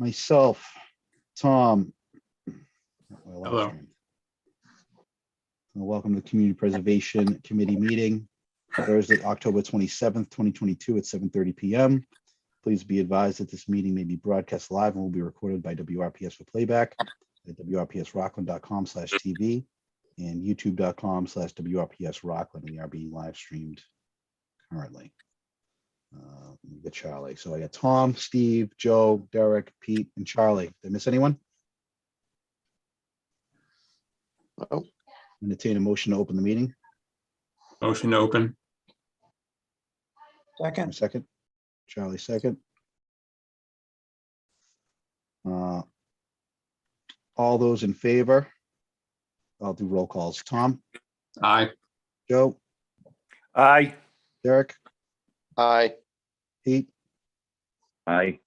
myself, Tom. Hello. Welcome to the Community Preservation Committee meeting, Thursday, October 27th, 2022 at 7:30 p.m. Please be advised that this meeting may be broadcast live and will be recorded by WRPS for playback at wrpsrockland.com/TV and youtube.com/WRPS-Rockland. We are being live streamed currently. Let me get Charlie. So I got Tom, Steve, Joe, Derek, Pete, and Charlie. Did I miss anyone? No. Entertain a motion to open the meeting. Motion to open. A second. Charlie, second. All those in favor? I'll do roll calls. Tom, Aye. Joe, Aye. Derek, Aye. Pete, Aye.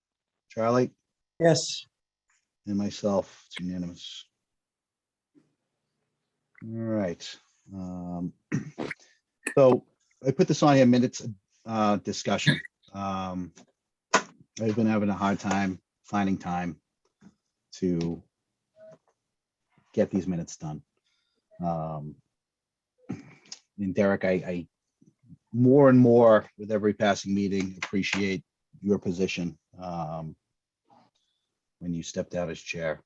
Charlie, Yes. and myself. It's unanimous. All right. So I put this on here, minutes discussion. I've been having a hard time finding time to get these minutes done. And Derek, I more and more with every passing meeting appreciate your position when you step down as chair.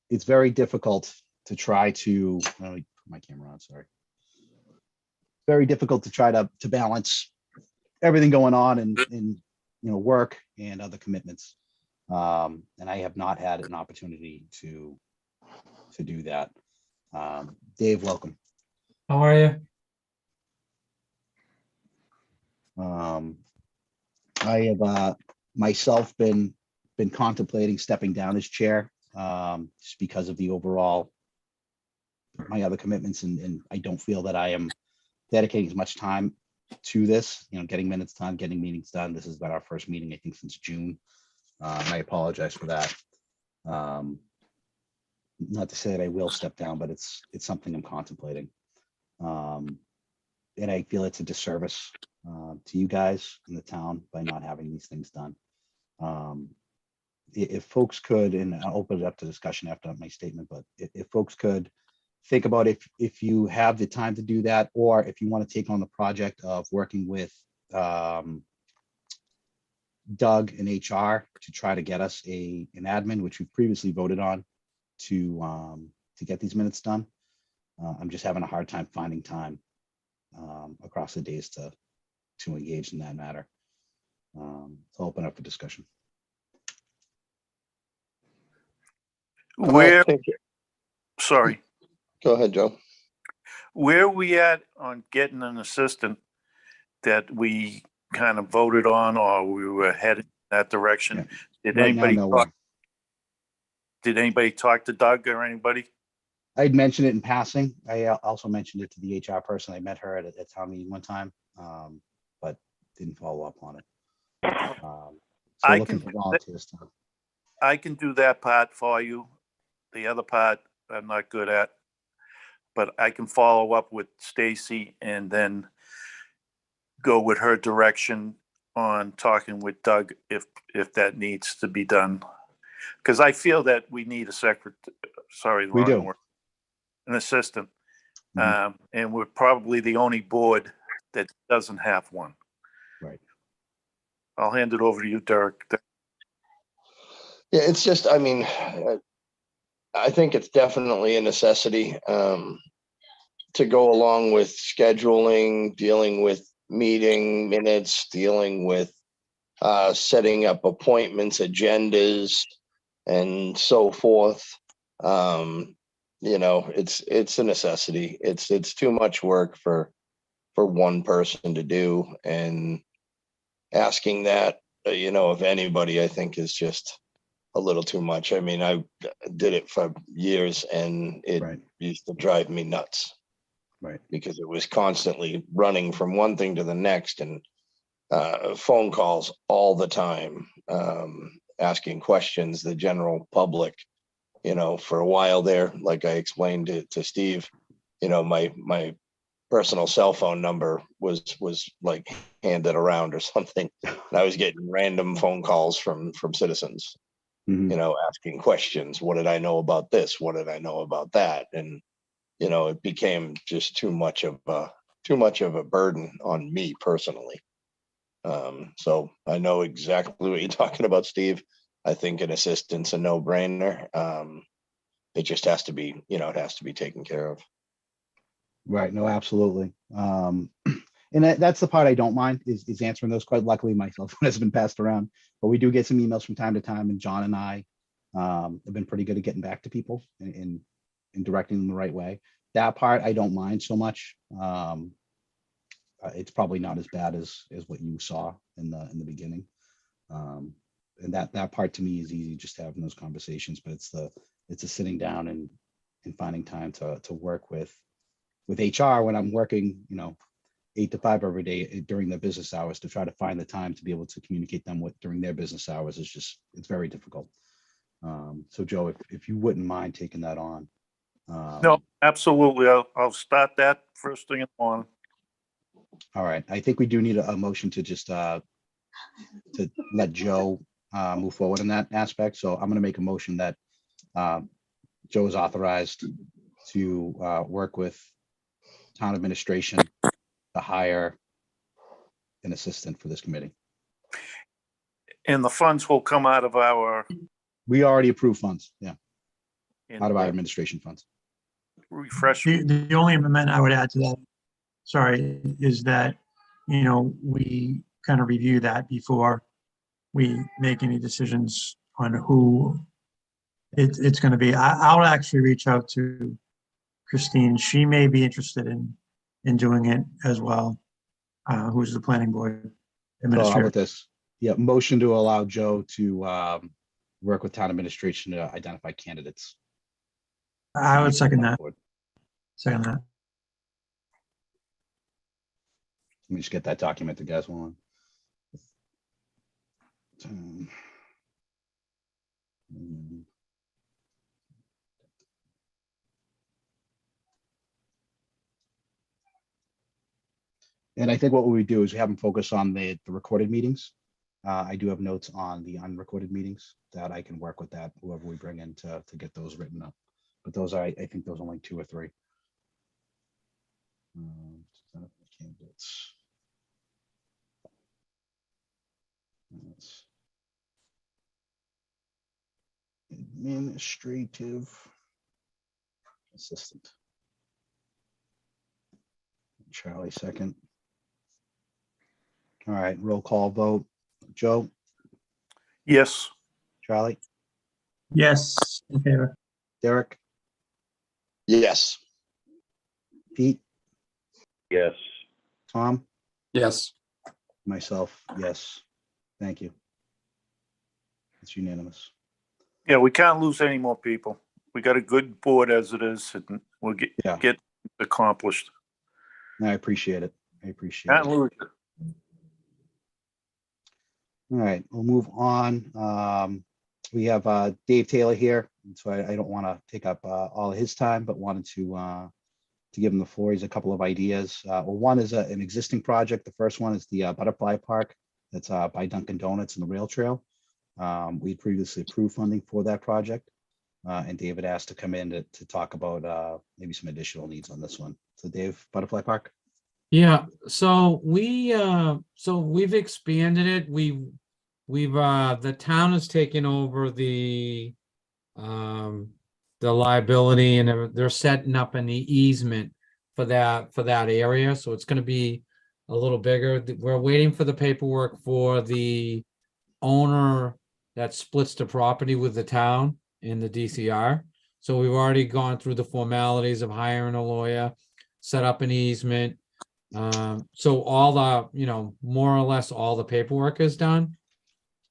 It's very difficult to try to, let me put my camera on, sorry. Very difficult to try to balance everything going on in work and other commitments. And I have not had an opportunity to do that. Dave, welcome. How are you? I have myself been contemplating stepping down as chair just because of the overall my other commitments, and I don't feel that I am dedicating as much time to this, getting minutes done, getting meetings done. This has been our first meeting, I think, since June. And I apologize for that. Not to say that I will step down, but it's something I'm contemplating. And I feel it's a disservice to you guys in the town by not having these things done. If folks could, and I'll open it up to discussion after my statement, but if folks could think about if you have the time to do that, or if you want to take on the project of working with Doug and HR to try to get us an admin, which we've previously voted on to get these minutes done. I'm just having a hard time finding time across the days to engage in that matter. So I'll open up for discussion. Where, Thank you. sorry, Go ahead, Joe. where are we at on getting an assistant that we kind of voted on, or we were headed that direction? Did Right now, anybody no talk, one. did anybody talk to Doug or anybody? I'd mentioned it in passing. I also mentioned it to the HR person. I met her at town meeting one time, but didn't follow up on it. So I looking can- for volunteers. I can do that part for you. The other part I'm not good at, but I can follow up with Stacy and then go with her direction on talking with Doug if that needs to be done. Because I feel that we need a We do. an assistant. Mhm. And we're probably the only board that doesn't have one. Right. I'll hand it over to you, Derek. Yeah, it's just, I mean, I think it's definitely a necessity to go along with scheduling, dealing with meeting minutes, dealing with setting up appointments, agendas, and so forth. It's a necessity. It's too much work for one person to do, and asking that, of anybody, I think is just a little too much. I mean, I did it for years and it Right. used to drive me nuts. Right. Because it was constantly running from one thing to the next, and phone calls all the time, asking questions, the general public, for a while there, like I explained to Steve, my personal cell phone number was like handed around or something. And I was getting random phone calls from citizens, Mhm. you know, asking questions. What did I know about this? What did I know about that? And, you know, it became just too much of a burden on me personally. So I know exactly what you're talking about, Steve. I think an assistant's a no-brainer. It just has to be, you know, it has to be taken care of. Right, no, absolutely. And that's the part I don't mind is answering those. Quite luckily, my cell phone has been passed around, but we do get some emails from time to time, and John and I have been pretty good at getting back to people and directing them the right way. That part I don't mind so much. It's probably not as bad as what you saw in the beginning. And that part to me is easy, just having those conversations, but it's a sitting down and finding time to work with HR when I'm working, you know, 8 to 5 every day during their business hours, to try to find the time to be able to communicate them with during their business hours is just, it's very difficult. So Joe, if you wouldn't mind taking that on. No, absolutely. I'll start that first thing in the morning. All right, I think we do need a motion to just to let Joe move forward in that aspect. So I'm gonna make a motion that Joe is authorized to work with town administration to hire an assistant for this committee. And the funds will come out of our. We already approved funds, yeah, out of our and administration funds. refresh. The only amendment I would add to that, sorry, is that, you know, we kind of review that before we make any decisions on who it's going to be. I'll actually reach out to Christine. She may be interested in doing it as well, who's the planning board So how administrator. about this? Yeah, motion to allow Joe to work with town administration to identify candidates. I would second that. Board. Second that. Let me just get that documented, guys. One. And I think what we do is we have them focus on the recorded meetings. I do have notes on the unrecorded meetings that I can work with that, whoever we bring in to get those written up. But those are, I think those are only 2 or 3. Candidates. That's administrative assistant. Charlie second. All right, roll call vote. Joe, Yes, Charlie, Yes, in favor. Derek, Yes. Pete, Yes. Tom, Yes. myself, yes. Thank you. It's unanimous. yeah, we can't lose any more people. We got a good board as it is, and we'll Yeah. get accomplished. I appreciate it. I appreciate Can't it. lose it. All right, we'll move on. We have Dave Taylor here, and so I don't want to take up all of his time, but wanted to give him the floor. He's a couple of ideas. Well, one is an existing project. The first one is the Butterfly Park that's by Dunkin' Donuts and the rail trail. We previously approved funding for that project, and David asked to come in to talk about maybe some additional needs on this one. So Dave, Butterfly Park. Yeah, so we've expanded it. We've the town has taken over the liability, and they're setting up an easement for that area. So it's gonna be a little bigger. We're waiting for the paperwork for the owner that splits the property with the town in the DCR. So we've already gone through the formalities of hiring a lawyer, set up an easement. So all the, you know, more or less all the paperwork is done.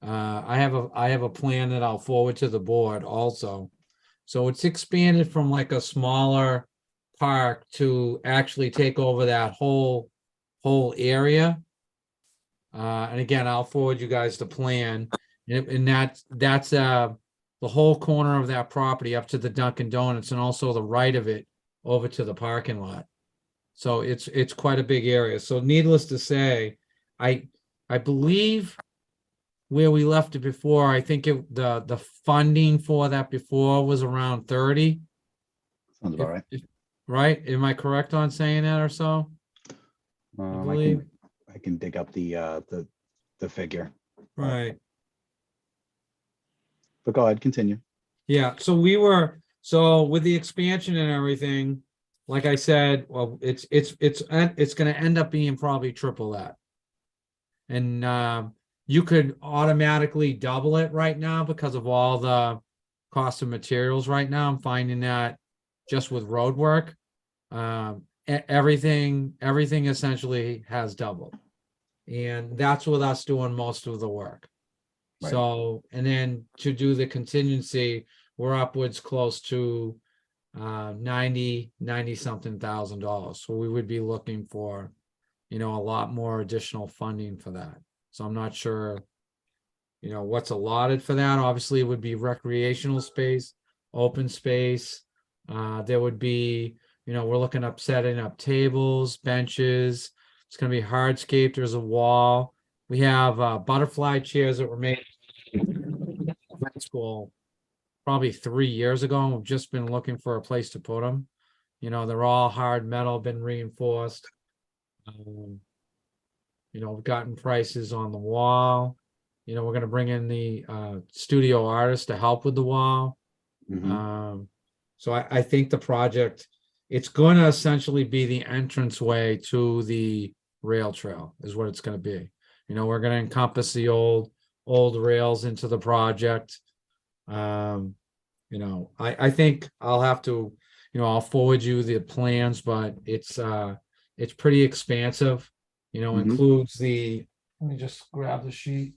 I have a plan that I'll forward to the board also. So it's expanded from like a smaller park to actually take over that whole area. And again, I'll forward you guys the plan, and that's the whole corner of that property up to the Dunkin' Donuts, and also the right of it over to the parking lot. So it's quite a big area. So needless to say, I believe where we left it before, I think the funding for that before was around 30. Sounds about right. Right? Am I correct on saying that or so? I believe- I can dig up the figure, Right. but go ahead, continue. Yeah, so with the expansion and everything, like I said, well, it's gonna end up being probably triple that. And you could automatically double it right now because of all the cost of materials right now. I'm finding that just with road work, everything essentially has doubled. And that's with us doing most of the work. Right. So, and then to do the contingency, we're upwards close to 90 something $1,000. So we would be looking for, a lot more additional funding for that. So I'm not sure, what's allotted for that. Obviously, it would be recreational space, open space. There would be, we're looking up setting up tables, benches. It's going to be hardscape. There's a wall. We have butterfly chairs that were made in high school probably 3 years ago, and we've just been looking for a place to put them. They're all hard metal, been reinforced. We've gotten prices on the wall. We're going to bring in the studio artist to help with the wall. Mhm. So I think the project, it's going to essentially be the entranceway to the rail trail is what it's going to be. We're going to encompass the old rails into the project. I think I'll have to, I'll forward you the plans, but it's pretty expansive, Mhm. includes let me just grab the sheet.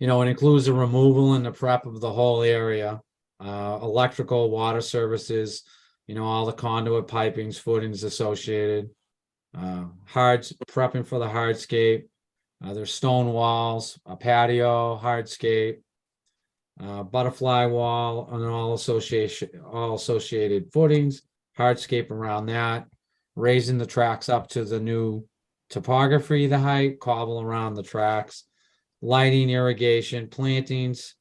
It includes the removal and the prep of the whole area, electrical, water services, all the conduit pipings, footings associated, prepping for the hardscape. There's stone walls, a patio, hardscape, butterfly wall, and all associated footings, hardscape around that, raising the tracks up to the new topography, the height, cobble around the tracks, lighting, irrigation, plantings,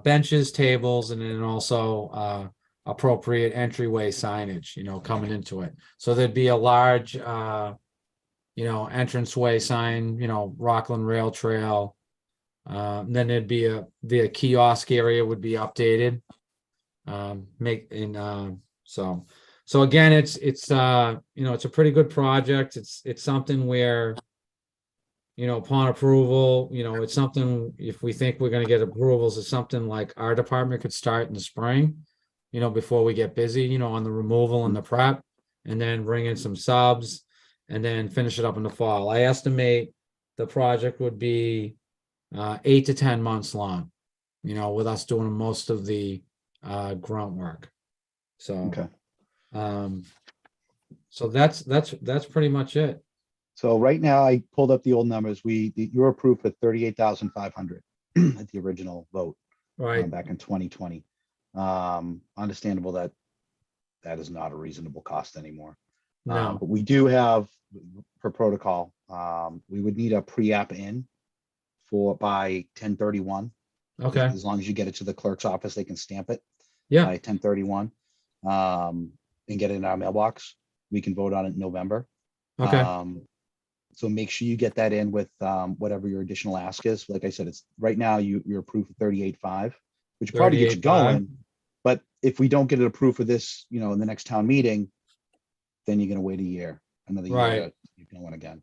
benches, tables, and then also appropriate entryway signage, coming into it. So there'd be a large, entranceway sign, Rockland Rail Trail. Then there'd be the kiosk area would be updated. So again, it's a pretty good project. It's something where, upon approval, it's something, if we think we're gonna get approvals, it's something like our department could start in the spring, before we get busy, on the removal and the prep, and then bring in some subs, and then finish it up in the fall. I estimate the project would be 8 to 10 months long, with us doing most of the grunt work. So, Okay. so that's pretty much it. So right now, I pulled up the old numbers. You were approved for 38,500 at the original vote Right. back in 2020. Understandable that is not a reasonable cost anymore. No. But we do have, per protocol, we would need a pre-app in by 10/31. Okay. As long as you get it to the clerk's office, they can stamp it Yeah. by 10/31 and get it in our mailbox. We can vote on it in November. Okay. So make sure you get that in with whatever your additional ask is. Like I said, it's right now you're approved for 38.5, which probably gets you 38.5. going. But if we don't get it approved for this, in the next town meeting, then you're gonna wait another year. Right. You're gonna win again.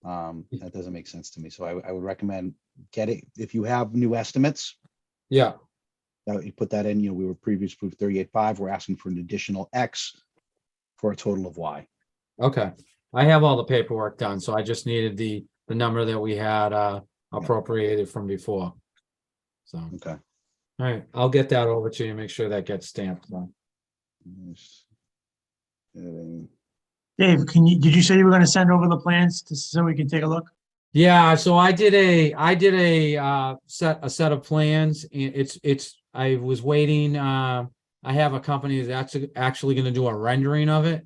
That doesn't make sense to me. So I would recommend get it if you have new estimates. Yeah. You put that in. We were previously approved 38.5. We're asking for an additional X for a total of Y. Okay. I have all the paperwork done, so I just needed the number that we had appropriated from before. So, all Okay. right, I'll get that over to you, make sure that gets stamped. Dave, did you say you were gonna send over the plans so we can take a look? Yeah, so I did a set of plans, and I was waiting, I I have a company that's actually gonna do a rendering of it.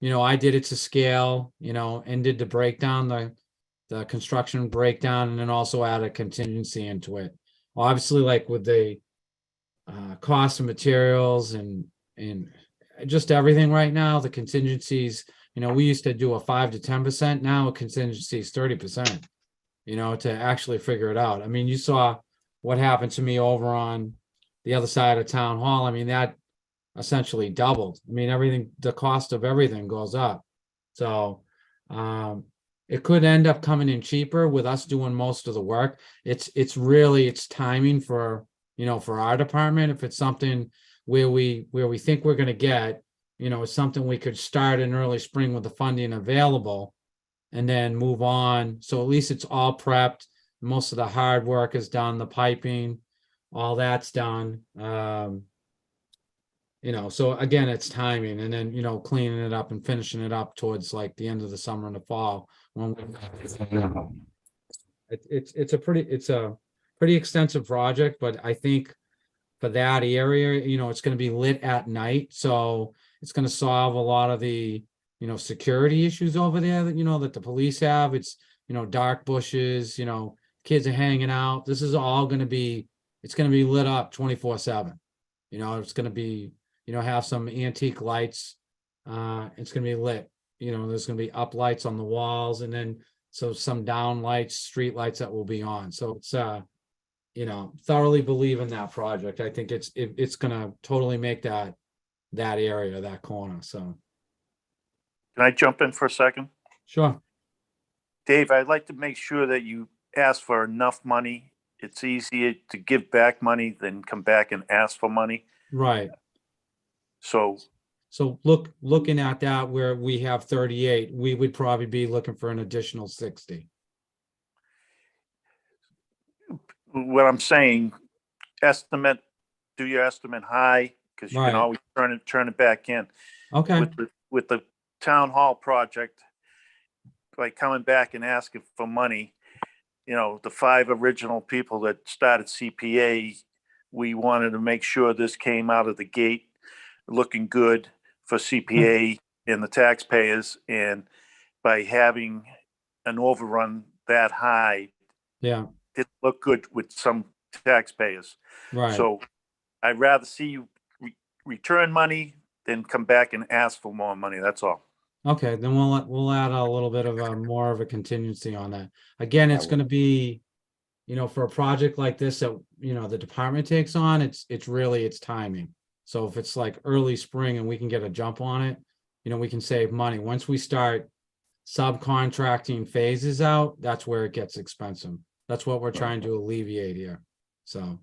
You know, I did it to scale, you know, and did the breakdown, the construction breakdown, and then also added contingency into it. Obviously, like with the cost of materials and just everything right now, the contingencies, you know, we used to do a 5 to 10%. Now a contingency is 30%, you know, to actually figure it out. I mean, you saw what happened to me over on the other side of town hall. I mean, that essentially doubled. I mean, everything, the cost of everything goes up. So it could end up coming in cheaper with us doing most of the work. It's really, it's timing for, you know, for our department. If it's something where we think we're gonna get, you know, it's something we could start in early spring with the funding available and then move on. So at least it's all prepped. Most of the hard work is done, the piping, all that's done. You know, so again, it's timing and then, you know, cleaning it up and finishing it up towards like the end of the summer and the fall. It's a pretty extensive project, but I think for that area, you know, it's gonna be lit at night, so it's gonna solve a lot of the, you know, security issues over there that, you know, that the police have. It's, you know, dark bushes, you know, kids are hanging out. This is all gonna be, it's gonna be lit up 24/7. You know, it's gonna be, you know, have some antique lights. It's gonna be lit, you know, there's gonna be up lights on the walls and then so some down lights, street lights that will be on. So it's you know, thoroughly believe in that project. I think it's gonna totally make that area, that corner. So Can I jump in for a second? sure. Dave, I'd like to make sure that you ask for enough money. It's easier to give back money than come back and ask for money. Right. So So looking at that where we have 38, we would probably be looking for an additional 60. what I'm saying, do your estimate high, because you Right. can always turn it back in. Okay, With the town hall project, by coming back and asking for money, you know, the 5 original people that started CPA, we wanted to make sure this came out of the gate looking good for CPA and the taxpayers. And by having an overrun that high, yeah, it looked good with some taxpayers. right. So I'd rather see you return money than come back and ask for more money. That's all. Okay, then we'll add a little bit of a more of a contingency on that. Again, it's will. gonna be, you know, for a project like this that, you know, the department takes on, it's really, it's timing. So if it's like early spring and we can get a jump on it, you know, we can save money. Once we start subcontracting phases out, that's where it gets expensive. That's what we're trying to alleviate here. So,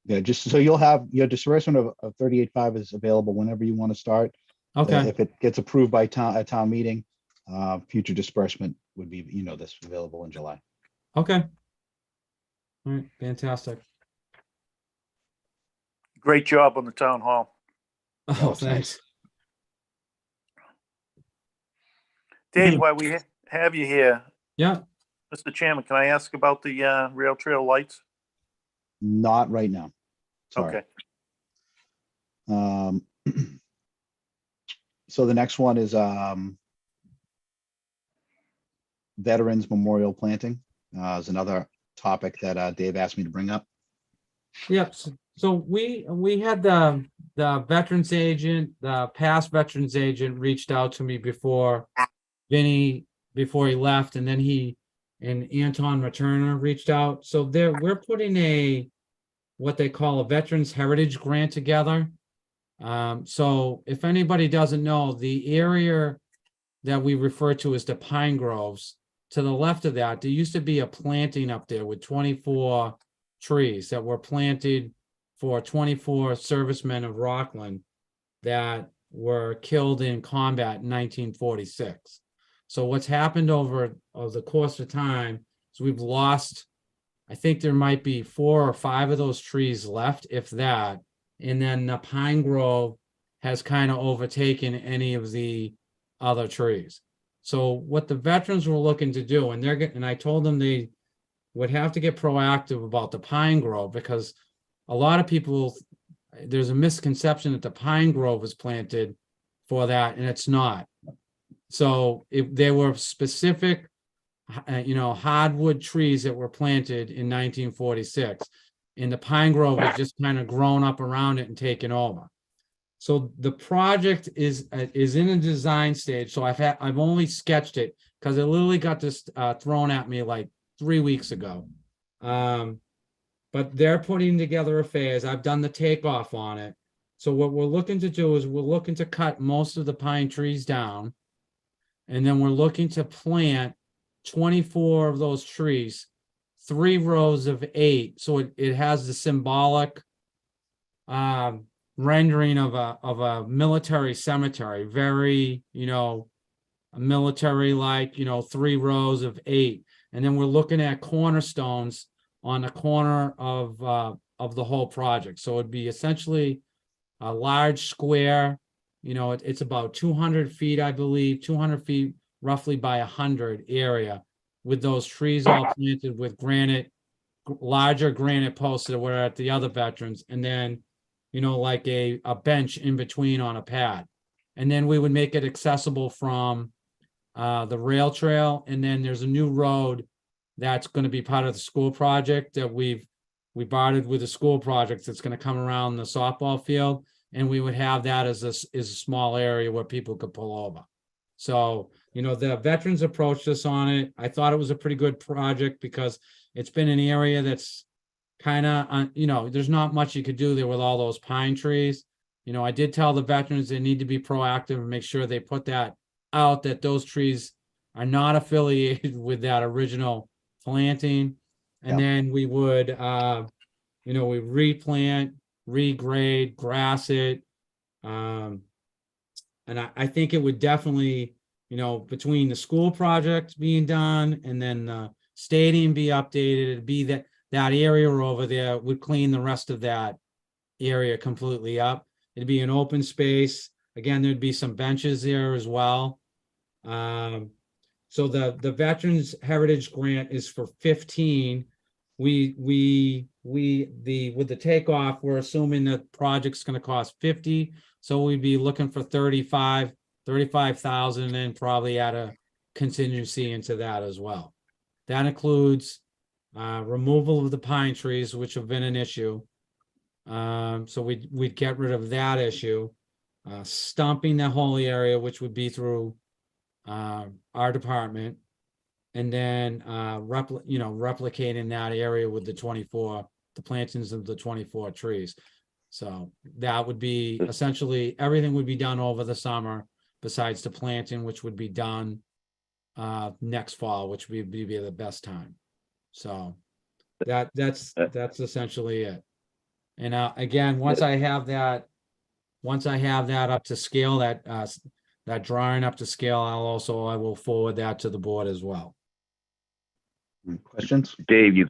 Yeah, just so you'll have your disbursement of 38.5 is available whenever you want to start. okay, If it gets approved by a town meeting, future disbursement would be, you know, this available in July. okay. All right, fantastic. Great job on the town hall. Oh, it's nice. thanks. Dave, Hmm. while we have you here, Yeah, Mr. Chairman, can I ask about the rail trail lights? Not right now. Sorry. Okay. So the next one is Veterans Memorial Planting is another topic that Dave asked me to bring up. yep. So we had the veterans agent, the past veterans agent reached out to me before Vinny, before he left, and then and Anton Materna reached out. So we're putting what they call a Veterans Heritage Grant together. So if anybody doesn't know, the area that we refer to as the Pine Groves, to the left of that, there used to be a planting up there with 24 trees that were planted for 24 servicemen of Rockland that were killed in combat in 1946. So what's happened over the course of time is we've lost, I think there might be 4 or 5 of those trees left, if that. And then the Pine Grove has kind of overtaken any of the other trees. So what the veterans were looking to do, and I told them they would have to get proactive about the Pine Grove, because a lot of people, there's a misconception that the pine grove was planted for that, and it's not. So if there were specific, hardwood trees that were planted in 1946, and the pine grove has just kind of grown up around it and taken over. So the project is in a design stage. So I've only sketched it because it literally got this thrown at me like 3 weeks ago. But they're putting together a phase. I've done the takeoff on it. So what we're looking to do is we're looking to cut most of the pine trees down. And then we're looking to plant 24 of those trees, 3 rows of 8. So it has the symbolic rendering of a military cemetery, very, military like, 3 rows of 8. And then we're looking at cornerstones on the corner of the whole project. So it'd be essentially a large square, it's about 200 feet, I believe, 200 feet roughly by 100 area, with those trees all planted with larger granite posts that were at the other veterans, and then, like a bench in between on a pad. And then we would make it accessible from the rail trail. And then there's a new road that's going to be part of the school project that we bartered with the school project that's going to come around the softball field. And we would have that as a small area where people could pull over. So, the veterans approached us on it. I thought it was a pretty good project because it's been an area that's kind of, there's not much you could do there with all those pine trees. I did tell the veterans they need to be proactive and make sure they put that out, that those trees are not affiliated with that original planting. And then we would, we replant, regrade, grass it. And I think it would definitely, between the school project being done and then the stadium be updated, it'd be that area over there would clean the rest of that area completely up. It'd be an open space. Again, there'd be some benches there as well. So the Veterans Heritage Grant is for 15. With the takeoff, we're assuming the project's going to cost 50. So we'd be looking for 35,000, and then probably add a contingency into that as well. That includes removal of the pine trees, which have been an issue. So we'd get rid of that issue. Stumping the whole area, which would be through our department, and then replicating that area with the plantings of the 24 trees. So that would be essentially everything would be done over the summer, besides the planting, which would be done next fall, which would be the best time. So that's essentially it. And again, once I have that up to scale, that drawing up to scale, I will forward that to the board as well. Questions? Dave, you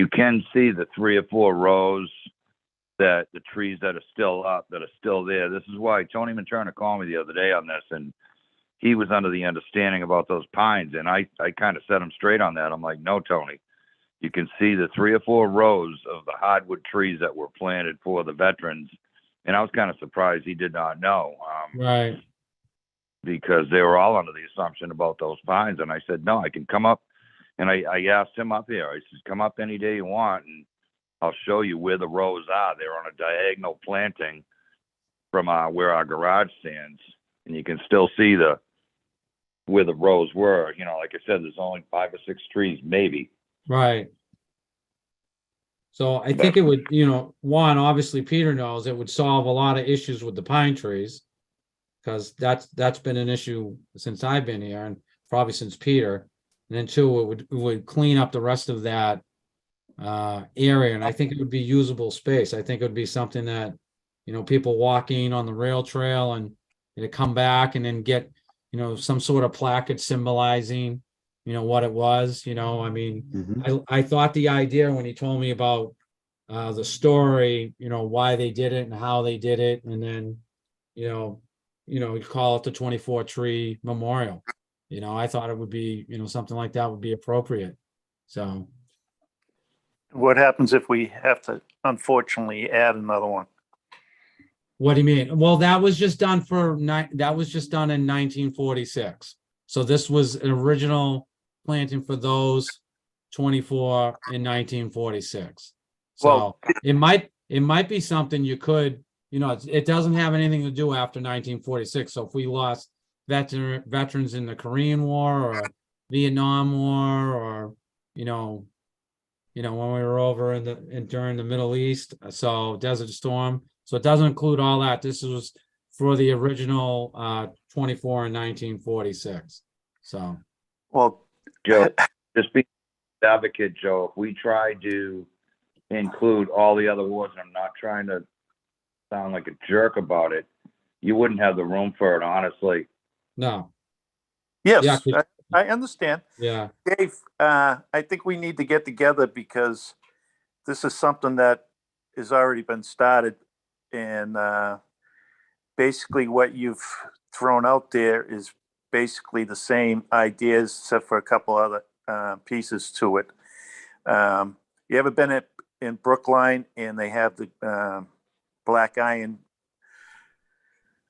can see the 3 or 4 rows that the trees that are still up, that are still there. This is why Tony Materna called me the other day on this, and he was under the understanding about those pines. And I kind of set him straight on that. I'm like, no, Tony, you can see the 3 or 4 rows of the hardwood trees that were planted for the veterans. And I was kind of surprised he did not know. Right. Because they were all under the assumption about those pines. And I said, no, I can come up. And I asked him up here, I said, come up any day you want, and I'll show you where the rows are. They're on a diagonal planting from where our garage stands. And you can still see where the rows were. Like I said, there's only 5 or 6 trees, maybe. Right. So I think it would, one, obviously Peter knows it would solve a lot of issues with the pine trees, because that's been an issue since I've been here, and probably since Peter. And then 2, it would clean up the rest of that area, and I think it would be usable space. I think it would be something that, people walking on the rail trail and come back and then get, some sort of placard symbolizing, what it was. I thought the idea when he told me about the story, why they did it and how they did it, and then, you call it the 24 tree memorial. I thought it would be, something like that would be appropriate. So. What happens if we have to unfortunately add another one? What do you mean? Well, that was just done that was just done in 1946. So this was an original planting for those 24 in 1946. So Well, it might be something you could, it doesn't have anything to do after 1946. So if we lost veterans in the Korean War or Vietnam War, or, when we were over during the Middle East, so Desert Storm. So it doesn't include all that. This was for the original 24 in 1946. So, well, Joe, just be advocate, Joe. If we try to include all the other wars, and I'm not trying to sound like a jerk about it, you wouldn't have the room for it, honestly. no, yes, Yeah. I understand. yeah, Dave, I think we need to get together because this is something that has already been started. And basically what you've thrown out there is basically the same ideas, except for a couple other pieces to it. You ever been in Brookline and they have the black iron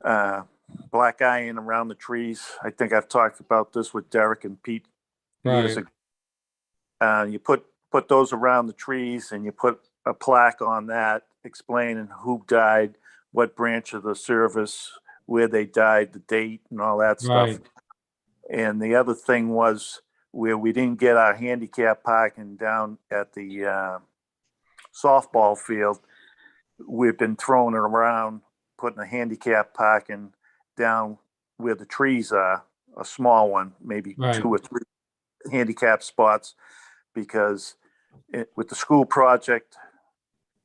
around the trees? I think I've talked about this with Derek and Pete years right, ago. You put those around the trees and you put a plaque on that explaining who died, what branch of the service, where they died, the date, and all that stuff. right, And the other thing was where we didn't get our handicap parking down at the softball field. We've been throwing it around, putting a handicap parking down where the trees are, a small one, maybe Right. 2 or 3 handicap spots, because with the school project,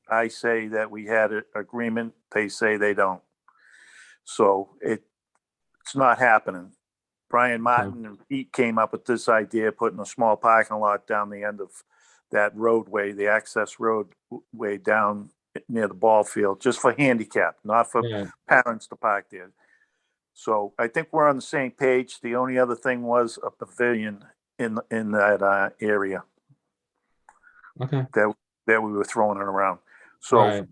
I say that we had an agreement. They say they don't. So it's not happening. Brian Martin and Pete came up with this idea, putting a small parking lot down the end of that roadway, the access roadway down near the ball field, just for handicap, not for yeah, parents to park there. So I think we're on the same page. The only other thing was a pavilion in that area okay, that we were throwing it around. So right,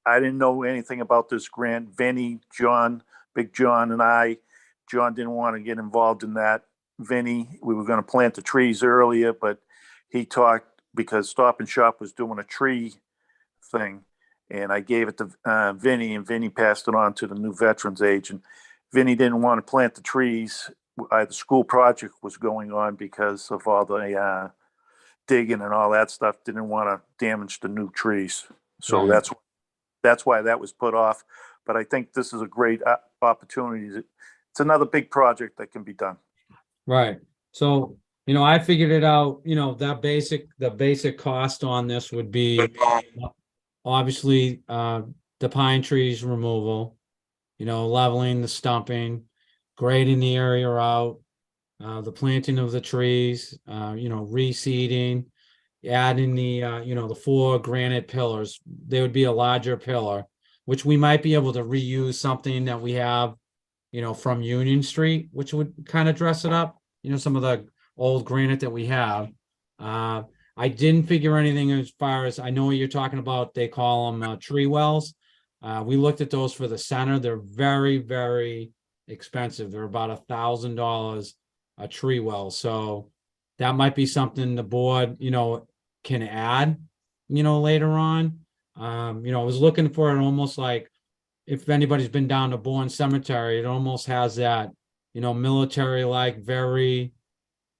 I didn't know anything about this grant. Vinny, John, Big John, and I. John didn't want to get involved in that. Vinny, we were going to plant the trees earlier, but he talked because Stop and Shop was doing a tree thing, and I gave it to Vinny, and Vinny passed it on to the new veterans agent. Vinny didn't want to plant the trees. The school project was going on because of all the digging and all that stuff. Didn't want to damage the new trees, so Right. that's why that was put off. But I think this is a great opportunity. It's another big project that can be done. right. So, I figured it out, the basic cost on this would be obviously the pine trees removal, leveling the stumping, grading the area out, the planting of the trees, reseeding, adding the, the 4 granite pillars. There would be a larger pillar, which we might be able to reuse something that we have, from Union Street, which would kind of dress it up, some of the old granite that we have. I didn't figure anything as far as, I know what you're talking about, they call them tree wells. We looked at those for the center. They're very, very expensive. They're about $1,000 a tree well. So that might be something the board, can add, later on. I was looking for it almost like, if anybody's been down to Bourne Cemetery, it almost has that, military-like, very,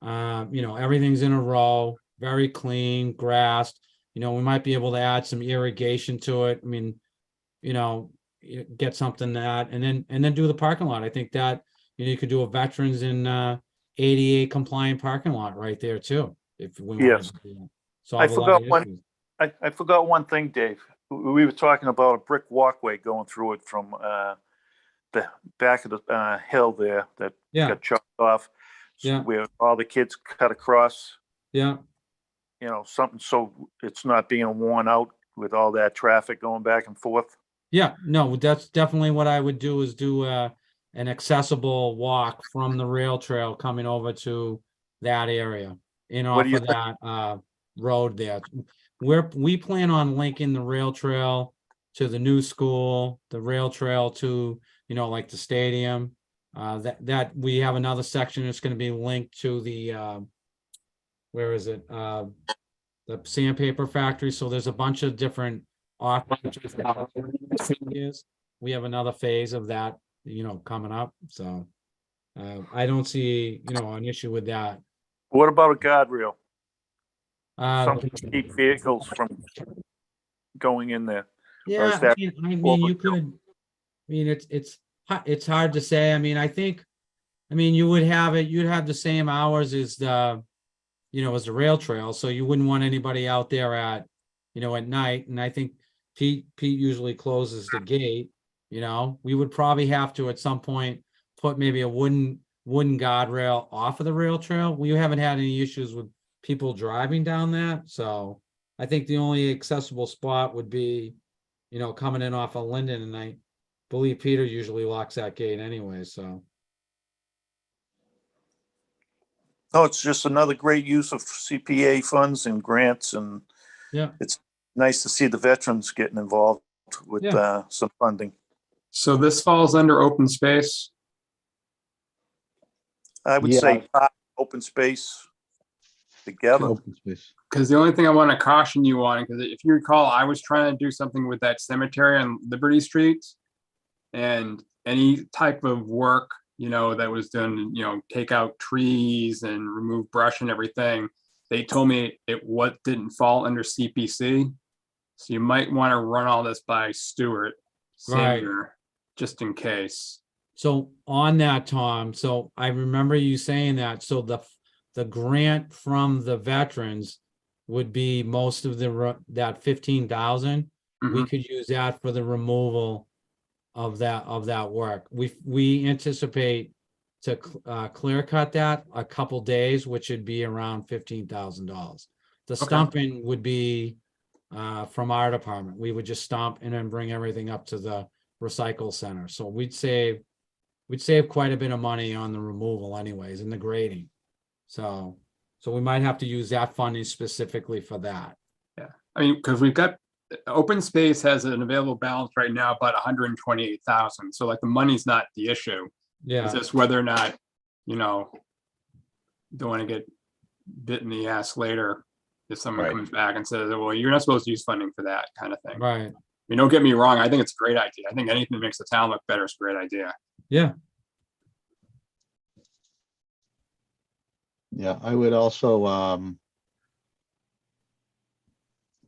everything's in a row, very clean, grassed. We might be able to add some irrigation to it. I mean, get something that, and then do the parking lot. I think that, you could do a veterans in ADA compliant parking lot right there too, if we wanted Yes. to do that. I Solve a lot forgot of one- issues. I forgot one thing, Dave. We were talking about a brick walkway going through it from the back of the hill there that Yeah, got chopped off. Yeah. Where all the kids cut across, yeah, something so it's not being worn out with all that traffic going back and forth. yeah. No, that's definitely what I would do, is do an accessible walk from the rail trail coming over to that area and What off do you of that road there. We plan on linking the rail trail to the new school, the rail trail to, you know, like the stadium. That we have another section that's gonna be linked to the, where is it? The sandpaper factory. So there's a bunch of different options. We have another phase of that, you know, coming up. So I don't see, you know, an issue with that. What about a guardrail? Uh, Something to keep vehicles from going in there. Yeah, that I mean, you could, I mean, it's hard to say. I mean, you would have it, you'd have the same hours as the, you know, as the rail trail, so you wouldn't want anybody out there at, you know, at night, and I think Pete usually closes the gate, you know, we would probably have to at some point put maybe a wooden guardrail off of the rail trail. We haven't had any issues with people driving down that, so I think the only accessible spot would be, you know, coming in off of Linden, and I believe Peter usually locks that gate anyway, so. No, it's just another great use of CPA funds and grants, and Yeah. it's nice to see the veterans getting involved with Yeah. some funding. So this falls under open space. I would Yeah. say open space together. Open space. Because the only thing I want to caution you on, because if you recall, I was trying to do something with that cemetery on Liberty Street, and any type of work, you know, that was done, you know, take out trees and remove brush and everything. They told me what didn't fall under CPC. So you might want to run all this by Stuart Right. Senior, just in case. So on that, Tom, so I remember you saying that, so the grant from the veterans would be most of that 15,000. We Mhm. could use that for the removal of that work. We anticipate to clear cut that a couple days, which would be around $15,000. The Okay. stumping would be from our department. We would just stomp and then bring everything up to the recycle center. So we'd save quite a bit of money on the removal anyways, and the grading. So we might have to use that funding specifically for that. I mean, because we've got, open space has an available balance right now about 128,000. So like the money's not the issue. Yeah, It's just whether or not, you know, don't want to get bit in the ass later if someone Right. comes back and says, well, you're not supposed to use funding for that kind of thing. right. I mean, don't get me wrong. I think it's a great idea. I think anything that makes the town look better is a great idea. Yeah, Yeah, I would also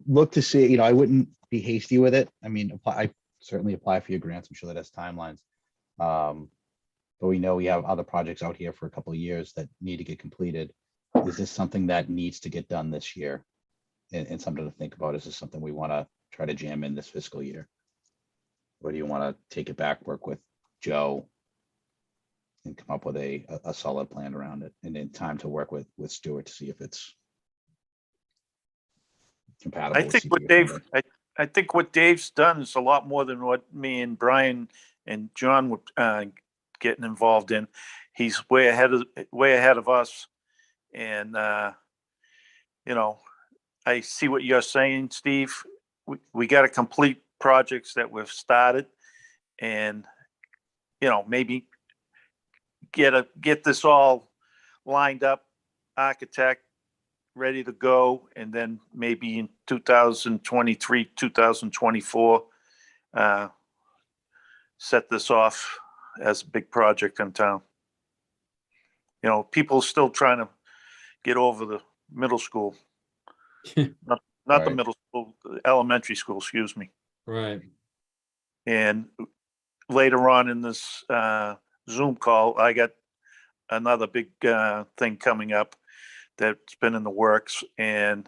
look to see, you know, I wouldn't be hasty with it. I mean, I certainly apply for your grants. I'm sure that has timelines. But we know we have other projects out here for a couple of years that need to get completed. Is this something that needs to get done this year? And something to think about. Is this something we want to try to jam in this fiscal year? Or do you want to take it back, work with Joe and come up with a solid plan around it, and then time to work with Stuart to see if it's compatible? I with think what CPA Dave, funding? I think what Dave's done is a lot more than what me and Brian and John were getting involved in. He's way ahead of us, and you know, I see what you're saying, Steve. We got to complete projects that we've started, and you know, maybe get this all lined up, architect ready to go, and then maybe in 2023, 2024, set this off as a big project in town. You know, people still trying to get over the middle school, not the Right. middle school, the elementary school, excuse me. right. And later on in this Zoom call, I got another big thing coming up that's been in the works, and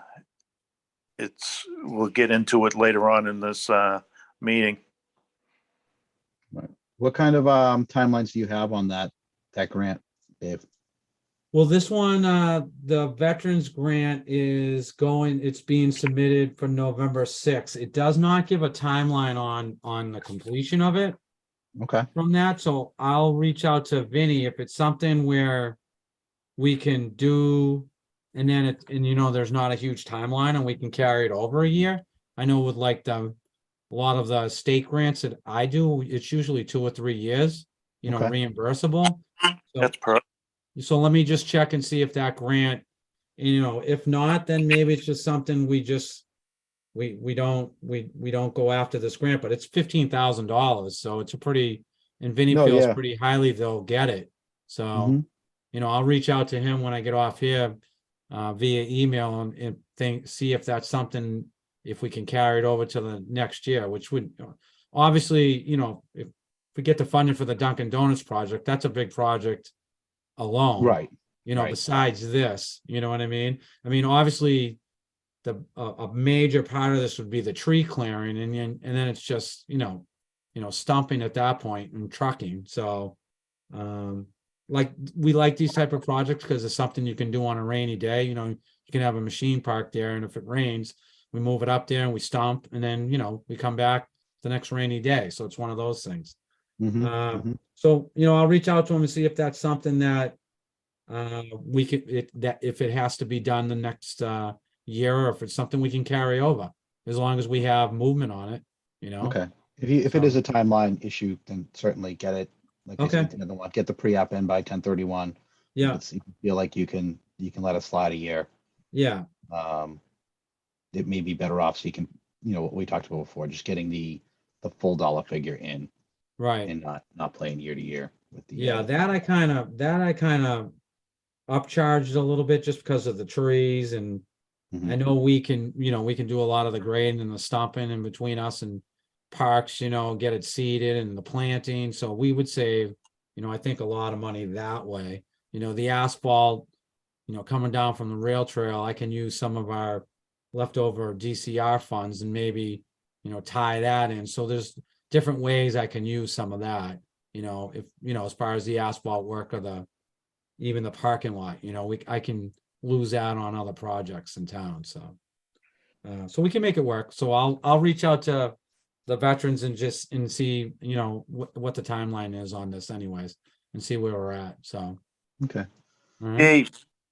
we'll get into it later on in this meeting. What kind of timelines do you have on that grant, Dave? Well, this one, the veterans grant it's being submitted for November 6th. It does not give a timeline on the completion of it Okay, from that, so I'll reach out to Vinny if it's something where we can do, and then you know, there's not a huge timeline and we can carry it over a year. I know with like the a lot of the state grants that I do, it's usually 2 or 3 years, Okay. reimbursable. So, That's per, so let me just check and see if that grant, if not, then maybe it's just something we just, we don't go after this grant, but it's $15,000. So it's a pretty, and Vinny No, feels yeah. pretty highly they'll get it. So, Mhm. I'll reach out to him when I get off here via email and see if that's something, if we can carry it over to the next year, which would obviously, if we get the funding for the Dunkin' Donuts project, that's a big project alone. Right. right. Besides this, you know what I mean? I mean, obviously, a major part of this would be the tree clearing, and then it's just, stumping at that point and trucking. So, we like these type of projects because it's something you can do on a rainy day. You can have a machine parked there, and if it rains, we move it up there and we stump, and then, we come back the next rainy day. So it's one of those things. Mhm, Uh, mhm. So, I'll reach out to him and see if that's something that we could, if it has to be done the next year, or if it's something we can carry over, as long as we have movement on it, Okay. If it So- is a timeline issue, then certainly get it. Like I said, Okay. the other one, get the pre-app in by 10/31. If Yeah, it's- if you feel like you can let it slide a year. yeah, It may be better off so you can, what we talked about before, just getting the full dollar figure in right. and not playing year to year with the. Yeah, that I kind of upcharged a little bit just because of the trees, and Mhm. I know we can do a lot of the grading and the stumping in between us and parks, get it seeded and the planting. So we would save, I think a lot of money that way. The asphalt, coming down from the rail trail, I can use some of our leftover DCR funds and maybe, tie that in. So there's different ways I can use some of that, if, as far as the asphalt work or even the parking lot, I can lose out on other projects in town, so. So we can make it work. So I'll reach out to the veterans and see, what the timeline is on this anyways, and see where we're at, so. Okay. All right.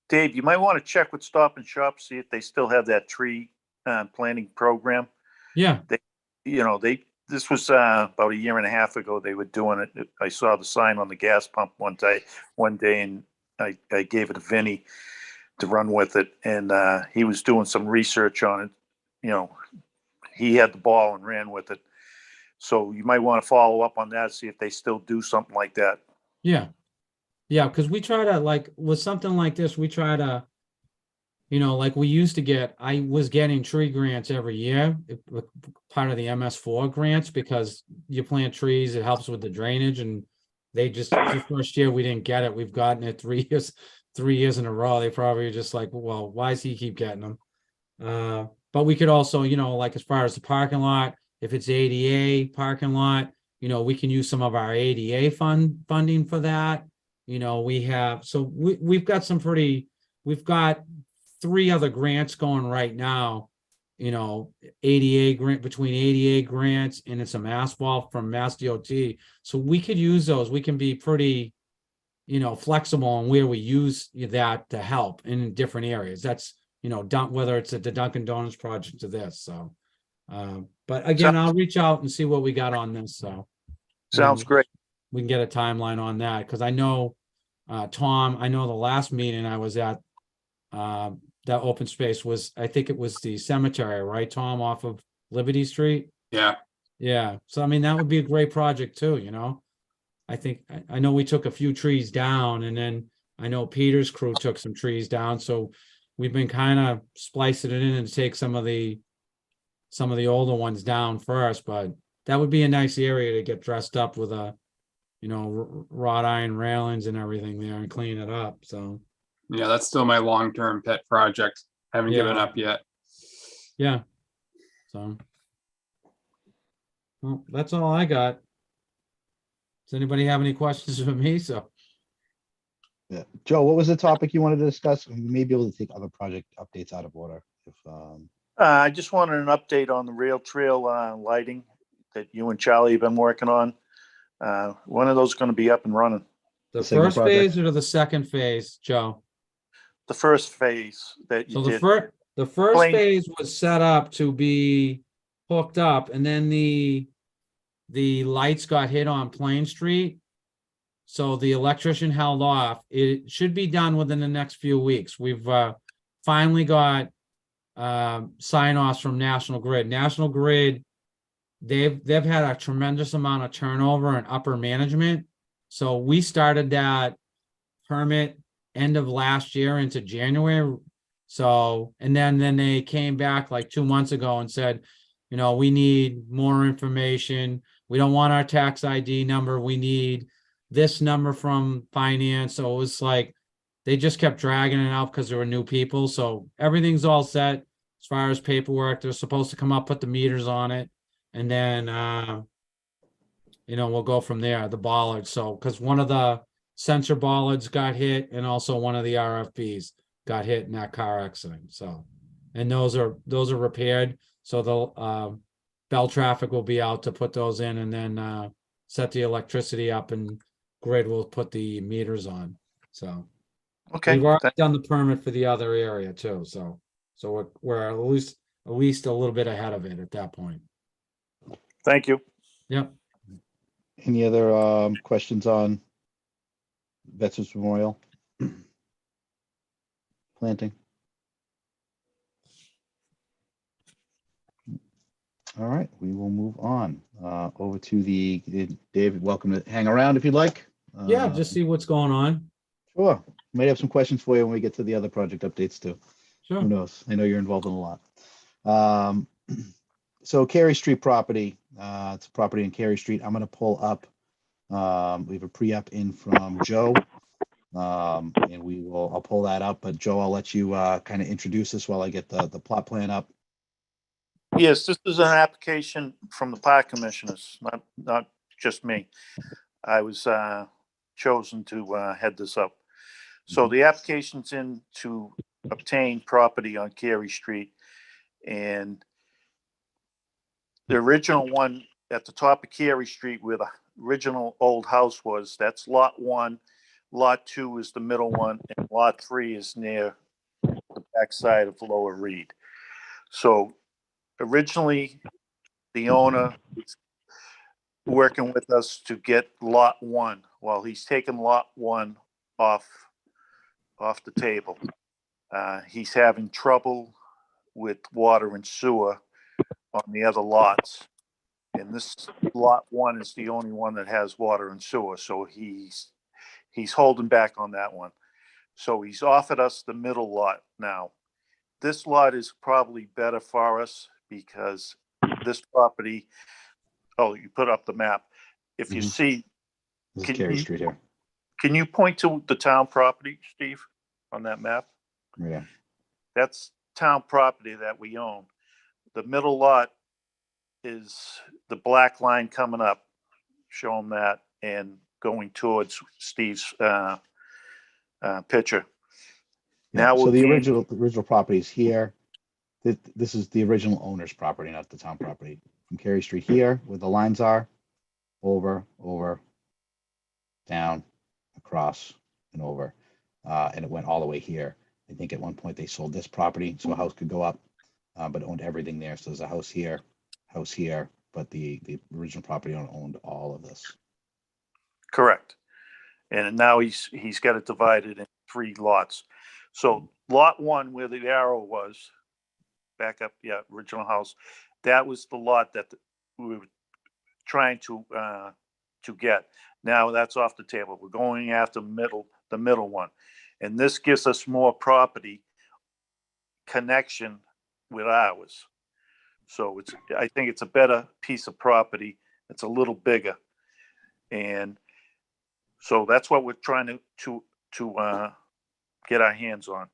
Dave, you might want to check with Stop and Shop, see if they still have that tree planting program. Yeah, This was about a year and a half ago. They were doing it. I saw the sign on the gas pump one day, and I gave it to Vinny to run with it, and he was doing some research on it. He had the ball and ran with it. So you might want to follow up on that, see if they still do something like that. yeah. Yeah, because we try to, with something like this, we try to, like we used to get, I was getting tree grants every year, part of the MS4 grants, because you plant trees, it helps with the drainage, and the first year we didn't get it, we've gotten it 3 years in a row. They probably are just like, well, why does he keep getting them? But we could also, as far as the parking lot, if it's ADA parking lot, we can use some of our ADA funding for that. We've got we've got 3 other grants going right now, ADA grant, between ADA grants and it's some asphalt from Mass DOT. So we could use those. We can be pretty, flexible on where we use that to help in different areas. That's, whether it's at the Dunkin' Donuts project or this, so. But again, I'll reach out and see what we got on this, so. Sounds great. We can get a timeline on that, because I know, Tom, the last meeting I was at, that open space was, I think it was the cemetery, right, Tom, off of Liberty Street? Yeah, Yeah, so I mean, that would be a great project too, I think, I know we took a few trees down, and then I know Peter's crew took some trees down, so we've been kind of splicing it in and take some of the older ones down first, but that would be a nice area to get dressed up with wrought iron railings and everything there and clean it up, so. yeah, that's still my long-term pet project. Haven't given Yeah. up yet. Yeah. So. Well, that's all I got. Does anybody have any questions for me? So, Yeah. Joe, what was the topic you wanted to discuss? We may be able to take other project updates out of order. I just wanted an update on the rail trail lighting that you and Charlie have been working on. When are those going to be up and running? the signal first project? phase or the second phase, Joe? The first phase that you So the did. first Plain- phase was set up to be hooked up, and then the lights got hit on Plain Street. So the electrician held off. It should be done within the next few weeks. We've finally got sign-offs from National Grid. National Grid, they've had a tremendous amount of turnover in upper management. So we started that permit end of last year into January. So, and then they came back like 2 months ago and said, you know, we need more information. We don't want our tax ID number. We need this number from finance. So it was like, they just kept dragging it out because there were new people. So everything's all set as far as paperwork. They're supposed to come up, put the meters on it. And then, you know, we'll go from there, the bollards. So, because one of the sensor bollards got hit and also one of the RFPs got hit in that car accident. So, and those are repaired. So the bell traffic will be out to put those in and then set the electricity up, and Grid will put the meters on. So Okay, we've already done the permit for the other area too. So we're at least a little bit ahead of it at that point. thank you. Yep. Any other questions on Veterans Memorial planting? All right, we will move on over to David. Welcome to hang around if you'd like. Yeah, just see what's going on. Sure. Might have some questions for you when we get to the other project updates too. Who Sure. knows? I know you're involved in a lot. So Carey Street property, it's a property in Carey Street. I'm gonna pull up. We have a pre-up in from Joe. And I'll pull that up, but Joe, I'll let you kind of introduce this while I get the plot plan up. Yes, this is an application from the park commissioners, not just me. I was chosen to head this up. So the application's in to obtain property on Carey Street. And the original one at the top of Carey Street where the original old house was, that's lot 1. Lot 2 is the middle one, and lot 3 is near the backside of Lower Reed. So originally, the owner was working with us to get lot 1. Well, he's taken lot 1 off the table. He's having trouble with water and sewer on the other lots. And this lot 1 is the only one that has water and sewer. So he's holding back on that one. So he's offered us the middle lot now. This lot is probably better for us because this property, oh, you put up the map. If you see, This is Carey Street here. can you point to the town property, Steve, on that map? Yeah. That's town property that we own. The middle lot is the black line coming up, show them that, and going towards Steve's picture. Now So we'll the gain- original property is here. This is the original owner's property, not the town property. From Carey Street here, where the lines are, over, down, across, and over. And it went all the way here. I think at one point they sold this property so a house could go up, but owned everything there. So there's a house here, but the original property owner owned all of this. Correct. And now he's got it divided in 3 lots. So lot 1, where the arrow was, back up, yeah, original house, that was the lot that we were trying to get. Now that's off the table. We're going after the middle one. And this gives us more property connection with ours. So I think it's a better piece of property. It's a little bigger. And so that's what we're trying to get our hands on.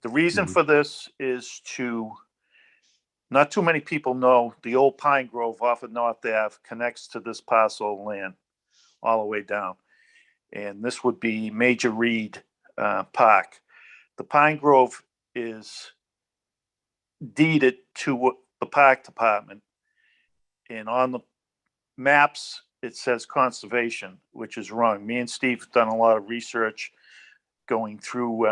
The reason for this is not too many people know the old Pine Grove off of North Ave connects to this parcel of land all the way down. And this would be Major Reed Park. The Pine Grove is deeded to the park department. And on the maps, it says conservation, which is wrong. Me and Steve have done a lot of research going through,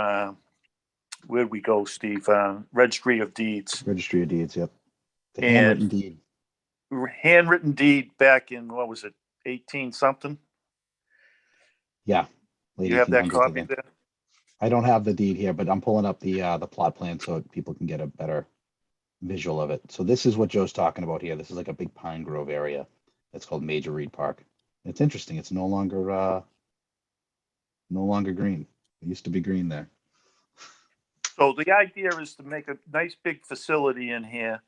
where'd we go, Steve? Registry of Deeds. Registry of Deeds, yep. The handwritten And deed. handwritten deed back in, what was it, 18 something? Yeah. late You have that 1800s, I copy think. there? I don't have the deed here, but I'm pulling up the plot plan so people can get a better visual of it. So this is what Joe's talking about here. This is like a big pine grove area. It's called Major Reed Park. It's interesting. It's no longer green. It used to be green there. So the idea is to make a nice big facility in here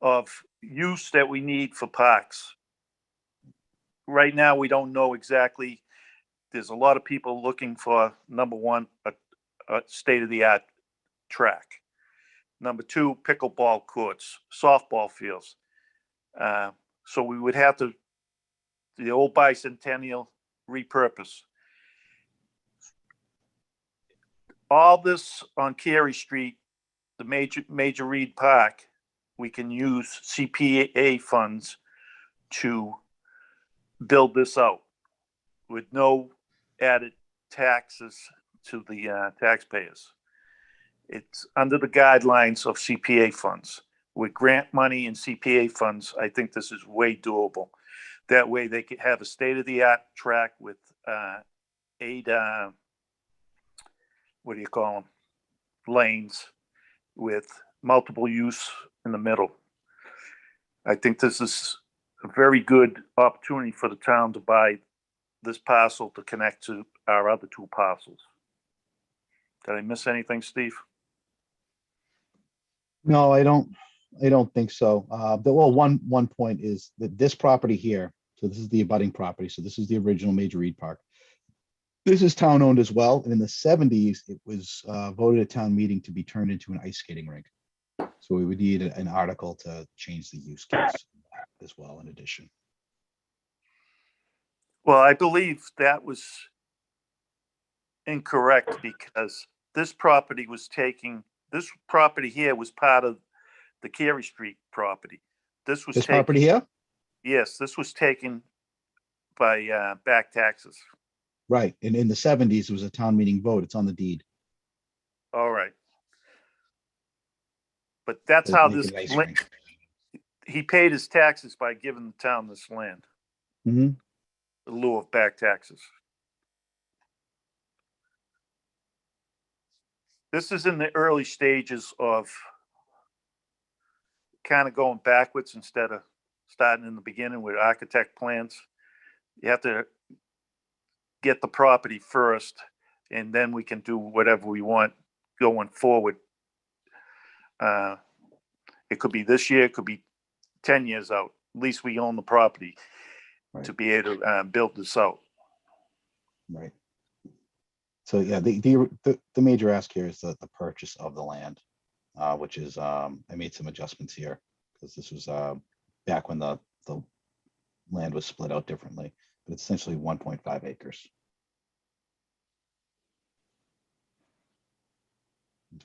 of use that we need for parks. Right now, we don't know exactly. There's a lot of people looking for, number one, a state-of-the-art track. Number two, pickleball courts, softball fields. So we would have to, the old bicentennial repurpose. All this on Carey Street, the Major Reed Park, we can use CPA funds to build this out with no added taxes to the taxpayers. It's under the guidelines of CPA funds. With grant money and CPA funds, I think this is way doable. That way they could have a state-of-the-art track with 8, what do you call them? Lanes with multiple use in the middle. I think this is a very good opportunity for the town to buy this parcel to connect to our other 2 parcels. Did I miss anything, Steve? No, I don't think so. Well, one point is that this property here, so this is the abutting property. So this is the original Major Reed Park. This is town owned as well. And in the 70s, it was voted at town meeting to be turned into an ice skating rink. So we would need an article to change the use case as well in addition. Well, I believe that was incorrect because this property here was part of the Carey Street property. This was This taken, property here? yes, this was taken by back taxes. Right. And in the 70s, it was a town meeting vote. It's on the deed. All right. But that's to how make this, it an ice rink. he paid his taxes by giving the town this land, Mhm. in lieu of back taxes. This is in the early stages of kind of going backwards instead of starting in the beginning with architect plans. You have to get the property first, and then we can do whatever we want going forward. It could be this year, it could be 10 years out. At least we own the property to Right. be able to build this out. Right. So yeah, the major ask here is the purchase of the land, which is, I made some adjustments here because this was back when the land was split out differently, but it's essentially 1.5 acres.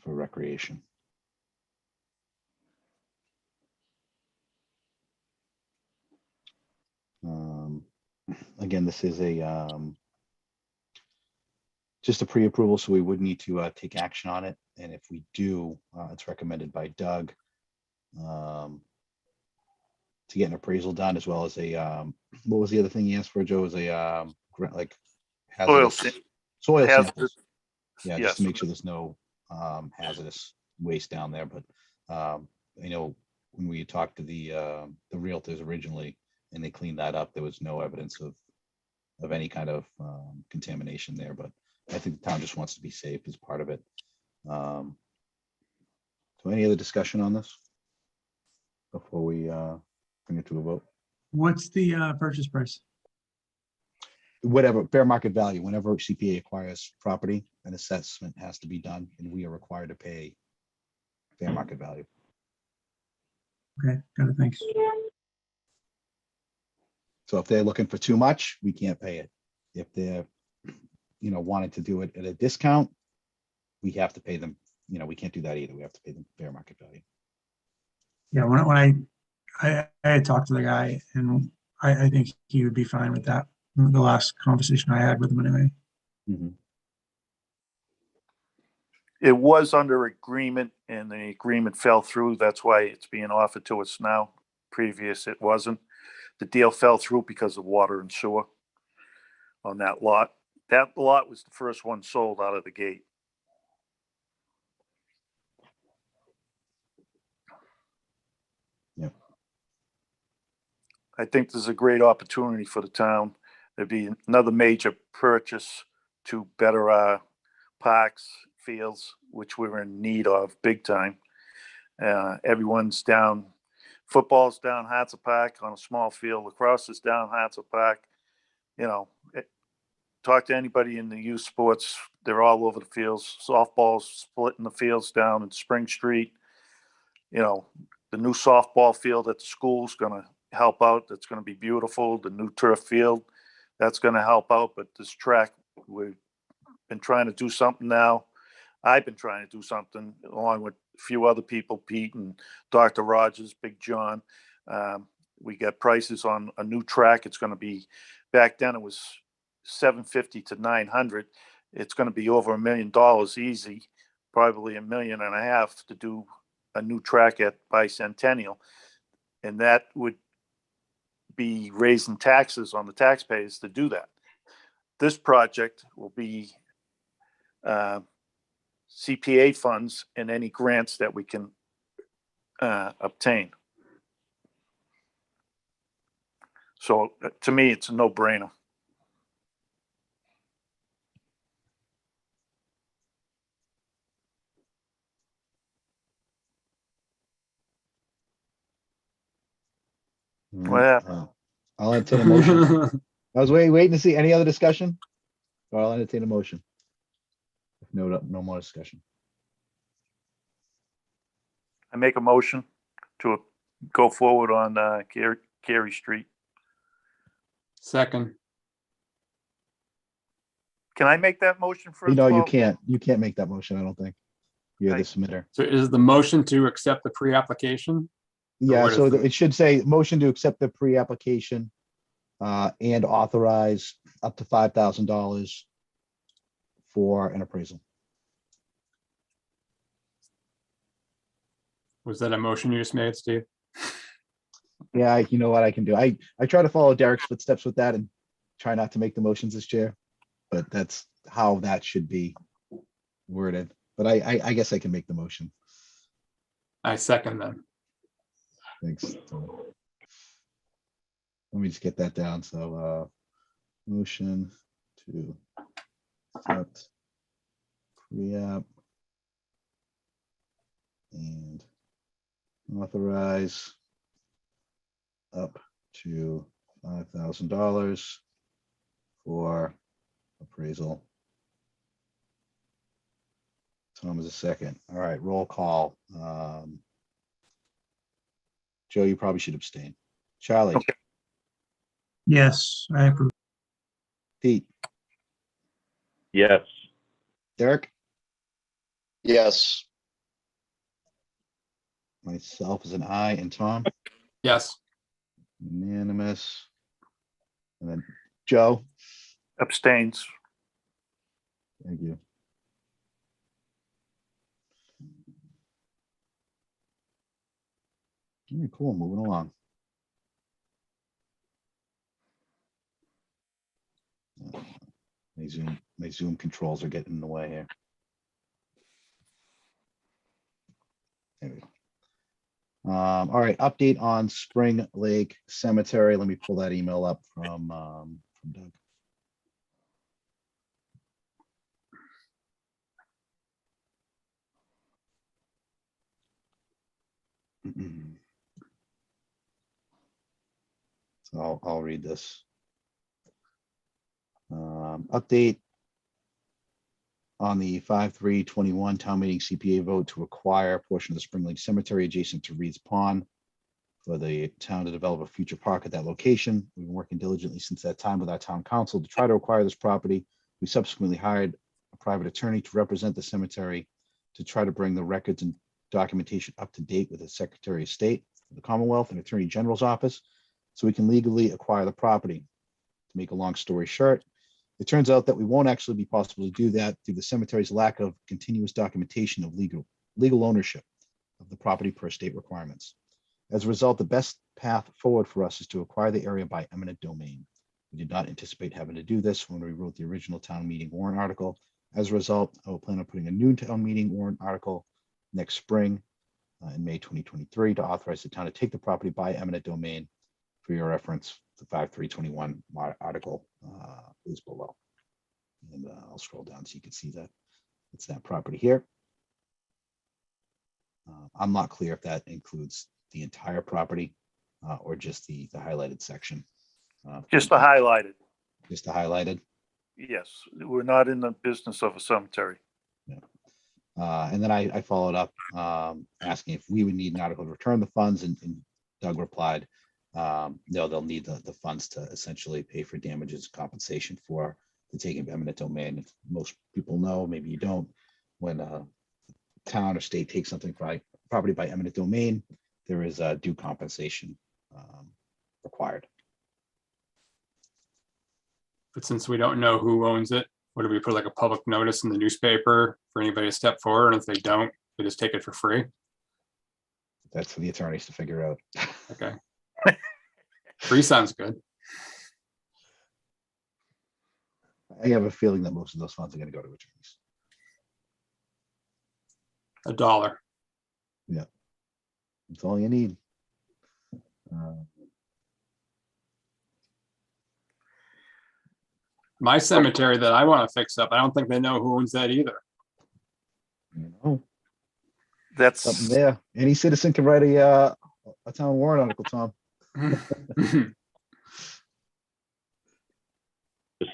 For recreation. Again, this is just a pre-approval, so we would need to take action on it. And if we do, it's recommended by Doug to get an appraisal done, as well as a, what was the other thing he asked for, Joe? Was a like hazardous soil Hazardous- samples. Yeah, just to yes. make sure there's no hazardous waste down there. But I know when we talked to the realtors originally and they cleaned that up, there was no evidence of any kind of contamination there. But I think the town just wants to be safe as part of it. So any other discussion on this before we bring it to a vote? What's the purchase price? Whatever, fair market value, whenever CPA acquires property, an assessment has to be done and we are required to pay fair market value. Okay, got it, thanks. So if they're looking for too much, we can't pay it. If they're, wanting to do it at a discount, we have to pay them, we can't do that either. We have to pay them fair market value. Yeah, when I had talked to the guy and I think he would be fine with that. The last conversation I had with him anyway. Mhm. It was under agreement and the agreement fell through. That's why it's being offered to us now. Previous, it wasn't. The deal fell through because of water and sewer on that lot. That lot was the first one sold out of the gate. Yep. I think there's a great opportunity for the town. There'd be another major purchase to better our parks, fields, which we're in need of big time. Everyone's down, football's down Hartsa Park on a small field, lacrosse is down Hartsa Park. You know, talk to anybody in the youth sports, they're all over the fields. Softball's splitting the fields down in Spring Street. You know, the new softball field at the school's gonna help out. That's gonna be beautiful. The new turf field, that's gonna help out. But this track, we've been trying to do something now. I've been trying to do something along with a few other people, Pete and Dr. Rogers, Big John. We got prices on a new track. It's gonna be, back then it was 750 to 900. It's gonna be over $1 million easy, probably $1.5 million to do a new track at Bicentennial. And that would be raising taxes on the taxpayers to do that. This project will be CPA funds and any grants that we can obtain. So to me, it's a no-brainer. Well, I'll entertain a motion. I was waiting to see any other discussion. Or I'll entertain a motion. If no more discussion. I make a motion to go forward on Cary Street. Second, Can I make that motion first? No, of you all? can't. You can't make that motion, I don't think. You're the submitter. so is the motion to accept the pre-application? Yeah, what so is it? it should say motion to accept the pre-application and authorize up to $5,000 for an appraisal. Was that a motion you just made, Steve? Yeah, you know what I can do? I try to follow Derek's footsteps with that and try not to make the motions as chair, but that's how that should be worded. But I guess I can make the motion. I second that. Thanks. Let me just get that down. So, motion to accept pre-app and authorize up to $5,000 for appraisal. Tom is a second. All right, roll call. Joe, you probably should abstain. Charlie, Okay. Yes, I approve. Pete, Yes. Derek, Yes, myself is an I, and Tom, Yes, unanimous. And then Joe, Abstains. thank you. All right, cool, moving along. My Zoom controls are getting in the way here. There we go. All right, update on Spring Lake Cemetery. Let me pull that email up from Doug. So I'll read this. Update on the 5/3/21 town meeting CPA vote to acquire a portion of the Spring Lake Cemetery adjacent to Reed's Pond for the town to develop a future park at that location. We've been working diligently since that time with our town council to try to acquire this property. We subsequently hired a private attorney to represent the cemetery to try to bring the records and documentation up to date with the Secretary of State, the Commonwealth, and Attorney General's office, so we can legally acquire the property. To make a long story short, It turns out that we won't actually be possible to do that due to the cemetery's lack of continuous documentation of legal ownership of the property per state requirements. As a result, the best path forward for us is to acquire the area by eminent domain. We did not anticipate having to do this when we wrote the original town meeting warrant article. As a result, I will plan on putting a new town meeting warrant article next spring in May 2023 to authorize the town to take the property by eminent domain. For your reference, the 5321 article is below. And I'll scroll down so you can see that it's that property here. I'm not clear if that includes the entire property or just the highlighted section. Just the highlighted. Just the highlighted. Yes, we're not in the business of a cemetery. And then I followed up asking if we would need an article to return the funds, and Doug replied, no, they'll need the funds to essentially pay for damages compensation for the taking of eminent domain. If most people know, maybe you don't, when a town or state takes something by property by eminent domain, there is a due compensation required. But since we don't know who owns it, what do we put, like a public notice in the newspaper for anybody to step forward? And if they don't, they just take it for free? That's for the attorneys to figure out. Okay. Free sounds good. I have a feeling that most of those funds are going to go to attorneys. $1. That's all you need. My cemetery that I want to fix up, I don't think they know who owns that either. You know, something That's, there. Any citizen can write a town warrant article, Tom. The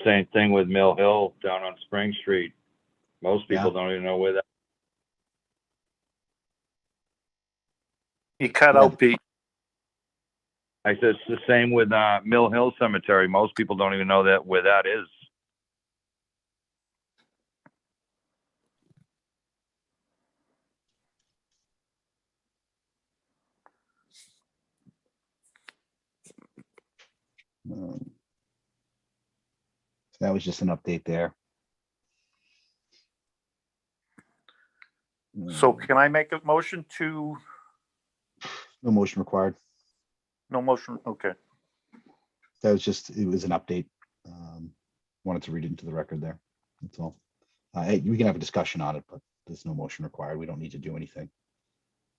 same thing with Mill Hill down on Spring Street. Most people don't even know where that. you cut out Pete. I said it's the same with Mill Hill Cemetery. Most people don't even know that where that is. So that was just an update there. So can I make a motion to, No motion required. no motion? Okay. That was just, it was an update. Wanted to read it into the record there. That's all. Hey, we can have a discussion on it, but there's no motion required. We don't need to do anything.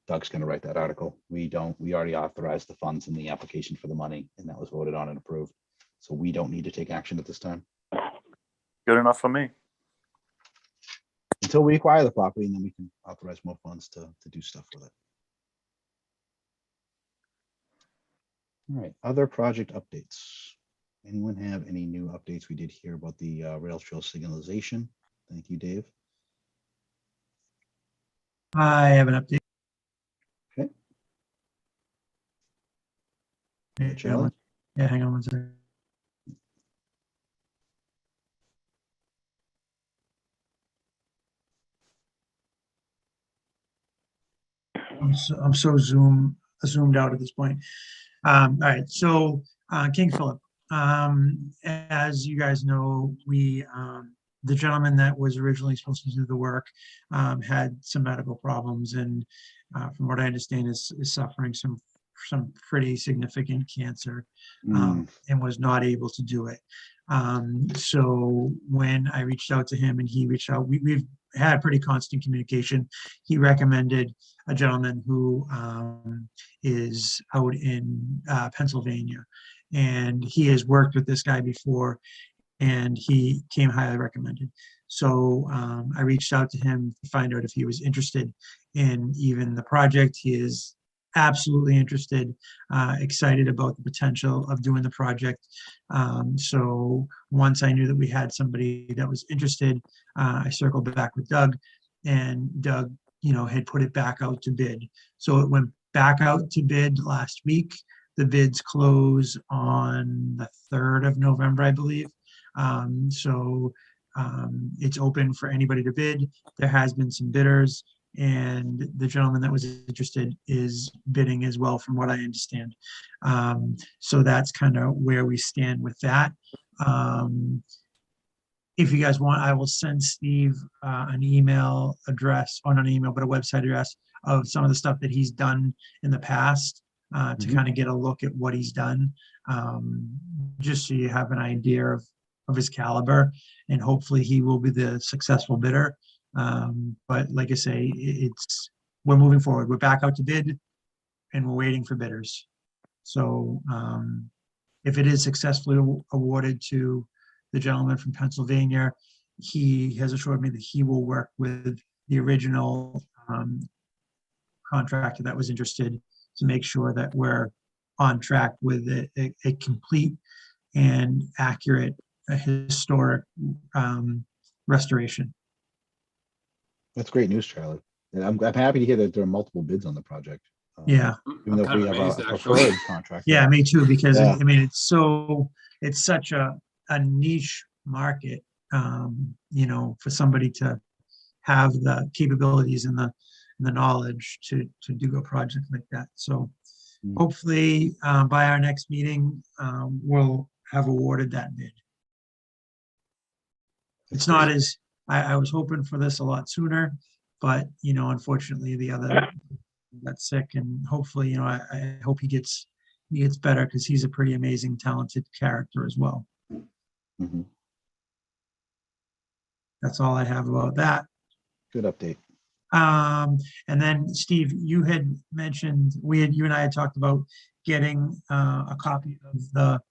Doug's going to write that article. We already authorized the funds in the application for the money, and that was voted on and approved. So we don't need to take action at this time Good enough for me. until we acquire the property, and then we can authorize more funds to do stuff with it. All right, other project updates. Anyone have any new updates? We did hear about the rail trail signalization. Thank you, Dave. I have an update. Okay. Yeah, Charlie? Yeah, hang on one second. I'm so zoomed out at this point. All right, so King Philip, as you guys know, the gentleman that was originally supposed to do the work had some medical problems, and from what I understand is suffering some pretty significant cancer, and was not able to do it. So when I reached out to him and he reached out, we've had pretty constant communication. He recommended a gentleman who is out in Pennsylvania, and he has worked with this guy before, and he came highly recommended. So I reached out to him to find out if he was interested in even the project. He is absolutely interested, excited about the potential of doing the project. So once I knew that we had somebody that was interested, I circled back with Doug, and Doug, had put it back out to bid. So it went back out to bid last week. The bids close on the 3rd of November, I believe. So it's open for anybody to bid. There has been some bidders, and the gentleman that was interested is bidding as well, from what I understand. So that's kind of where we stand with that. if you guys want, I will send Steve an email address, or not an email, but a website address of some of the stuff that he's done in the past to Mhm. kind of get a look at what he's done, just so you have an idea of his caliber, and hopefully he will be the successful bidder. But like I say, we're moving forward. We're back out to bid and we're waiting for bidders. So if it is successfully awarded to the gentleman from Pennsylvania, he has assured me that he will work with the original contractor that was interested to make sure that we're on track with a complete and accurate historic restoration. That's great news, Charlie. And I'm happy to hear that there are multiple bids on the project. Yeah. Even I'm though kind we of have amazed, a actually. preferred contractor. Yeah, me too, because Yeah. I mean, it's such a niche market, for somebody to have the capabilities and the knowledge to do a project like that. So Mm. hopefully, by our next meeting, we'll have awarded that bid. That's It's not great. as, I was hoping for this a lot sooner, but, unfortunately, the other got sick, and hopefully, I hope he gets better, because he's a pretty amazing, talented character as well. Mhm. That's all I have about that. Good update. And then Steve, you had mentioned, you and I had talked about getting a copy of the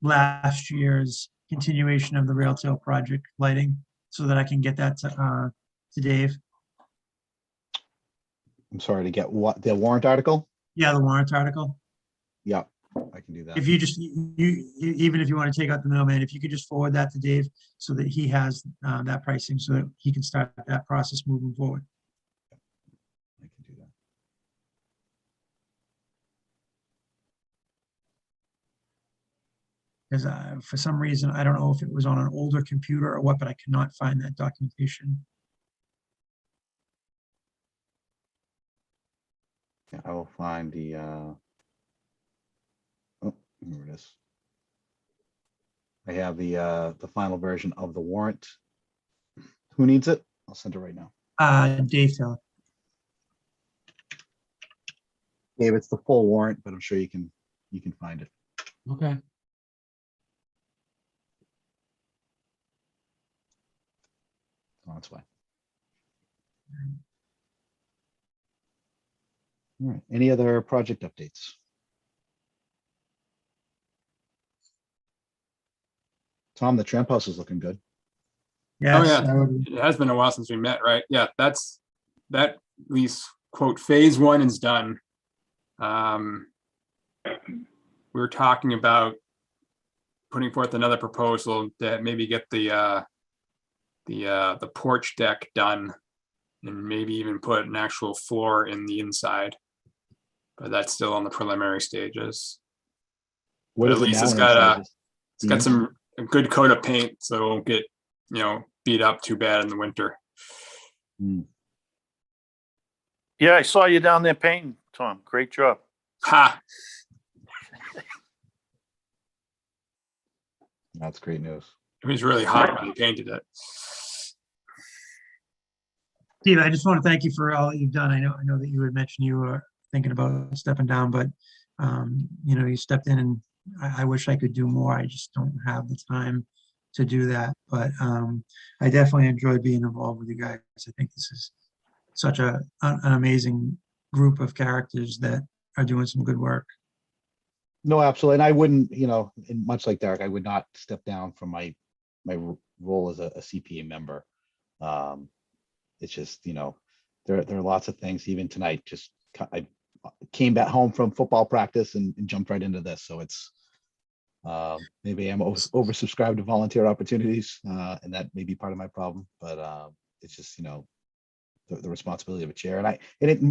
last year's continuation of the rail trail project lighting, so that I can get that to Dave. I'm sorry to get what, the warrant article? Yeah, the warrant article. Yeah, I can do that. If you just, even if you want to take out the middleman, if you could just forward that to Dave, so that he has that pricing, so that he can start that process moving forward. I can do that. Because for some reason, I don't know if it was on an older computer or what, but I cannot find that documentation. Yeah, I will find the, oh, here it is. I have the final version of the warrant. Who needs it? I'll send it right now. Dave Taylor. Dave, it's the full warrant, but I'm sure you can find it. Okay. On its way. All right, any other project updates? Tom, the tramp house is looking good. Yes, yeah. I would- It has been a while since we met, right? Yeah, that at least quote phase one is done. We were talking about putting forth another proposal to maybe get the porch deck done, and maybe even put an actual floor in the inside. But that's still on the preliminary stages. What But is at it least now? it's inside? got Just it's got beams? a good coat of paint, so it won't get beat up too bad in the winter. Hmm, Yeah, I saw you down there painting, Tom. Great job. Ha! That's great news. It was really hot when he painted it. Steve, I just want to thank you for all that you've done. I know that you had mentioned you were thinking about stepping down, but you stepped in, and I wish I could do more. I just don't have the time to do that. But I definitely enjoy being involved with you guys. I think this is such an amazing group of characters that are doing some good work. No, absolutely. And I wouldn't, and much like Derek, I would not step down from my role as a CPA member. It's just, there are lots of things, even tonight, I came back home from football practice and jumped right into this. So it's, maybe I'm oversubscribed to volunteer opportunities, and that may be part of my problem, but it's just, the responsibility of a chair. And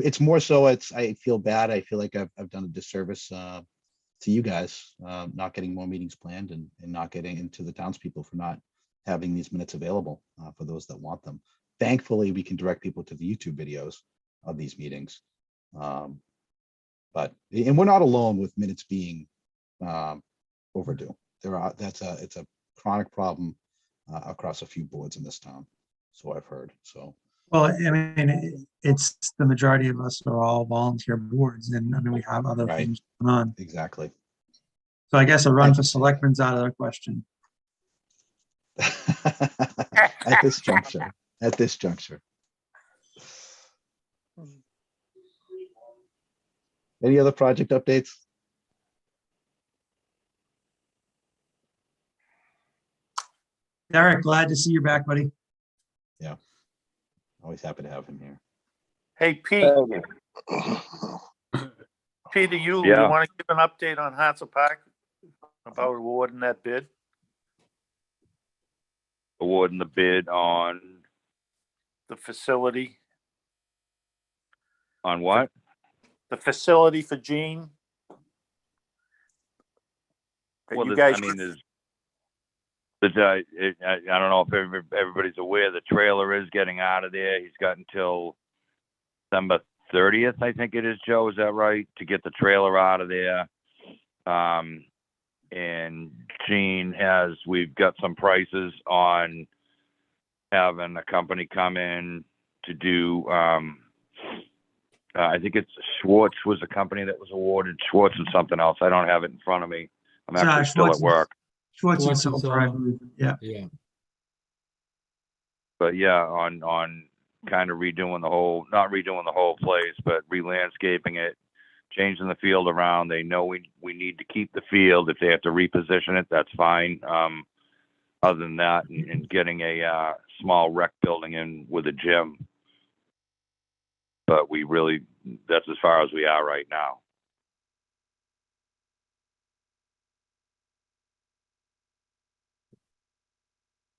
it's more so, I feel bad. I feel like I've done a disservice to you guys, not getting more meetings planned and not getting into the townspeople for not having these minutes available for those that want them. Thankfully, we can direct people to the YouTube videos of these meetings. And we're not alone with minutes being overdue. It's a chronic problem across a few boards in this town. So I've heard, so. Well, I mean, it's the majority of us are all volunteer boards, and I mean, we have other Right. things going on. Exactly. So I guess a run Thank for you. selectmen's out of the question. At this juncture. Any other project updates? Derek, glad to see you back, buddy. Always happy to have him here. Hey, Pete, Peter, you Yeah. want to give an update on Hansa Park about awarding that bid? Awarding the bid on The facility, what? the facility for Gene? That Well, you there's- guys, I mean, I don't know if everybody's aware, the trailer is getting out of there. He's got until December 30th, I think it is, Joe, is that right? To get the trailer out of there. And Gene we've got some prices on having a company come in to do, I think it's Schwartz was a company that was awarded, Schwartz and something else. I don't have it in front of me. I'm It's, actually still at Schwartz- work. Schwartz and Schwartz and Silver, I Silver. believe. Yeah. Yeah. But yeah, on kind of redoing the whole, not redoing the whole place, but re-landscaping it, changing the field around. They know we need to keep the field. If they have to reposition it, that's fine. Other than that, and getting a small rec building in with a gym. But that's as far as we are right now.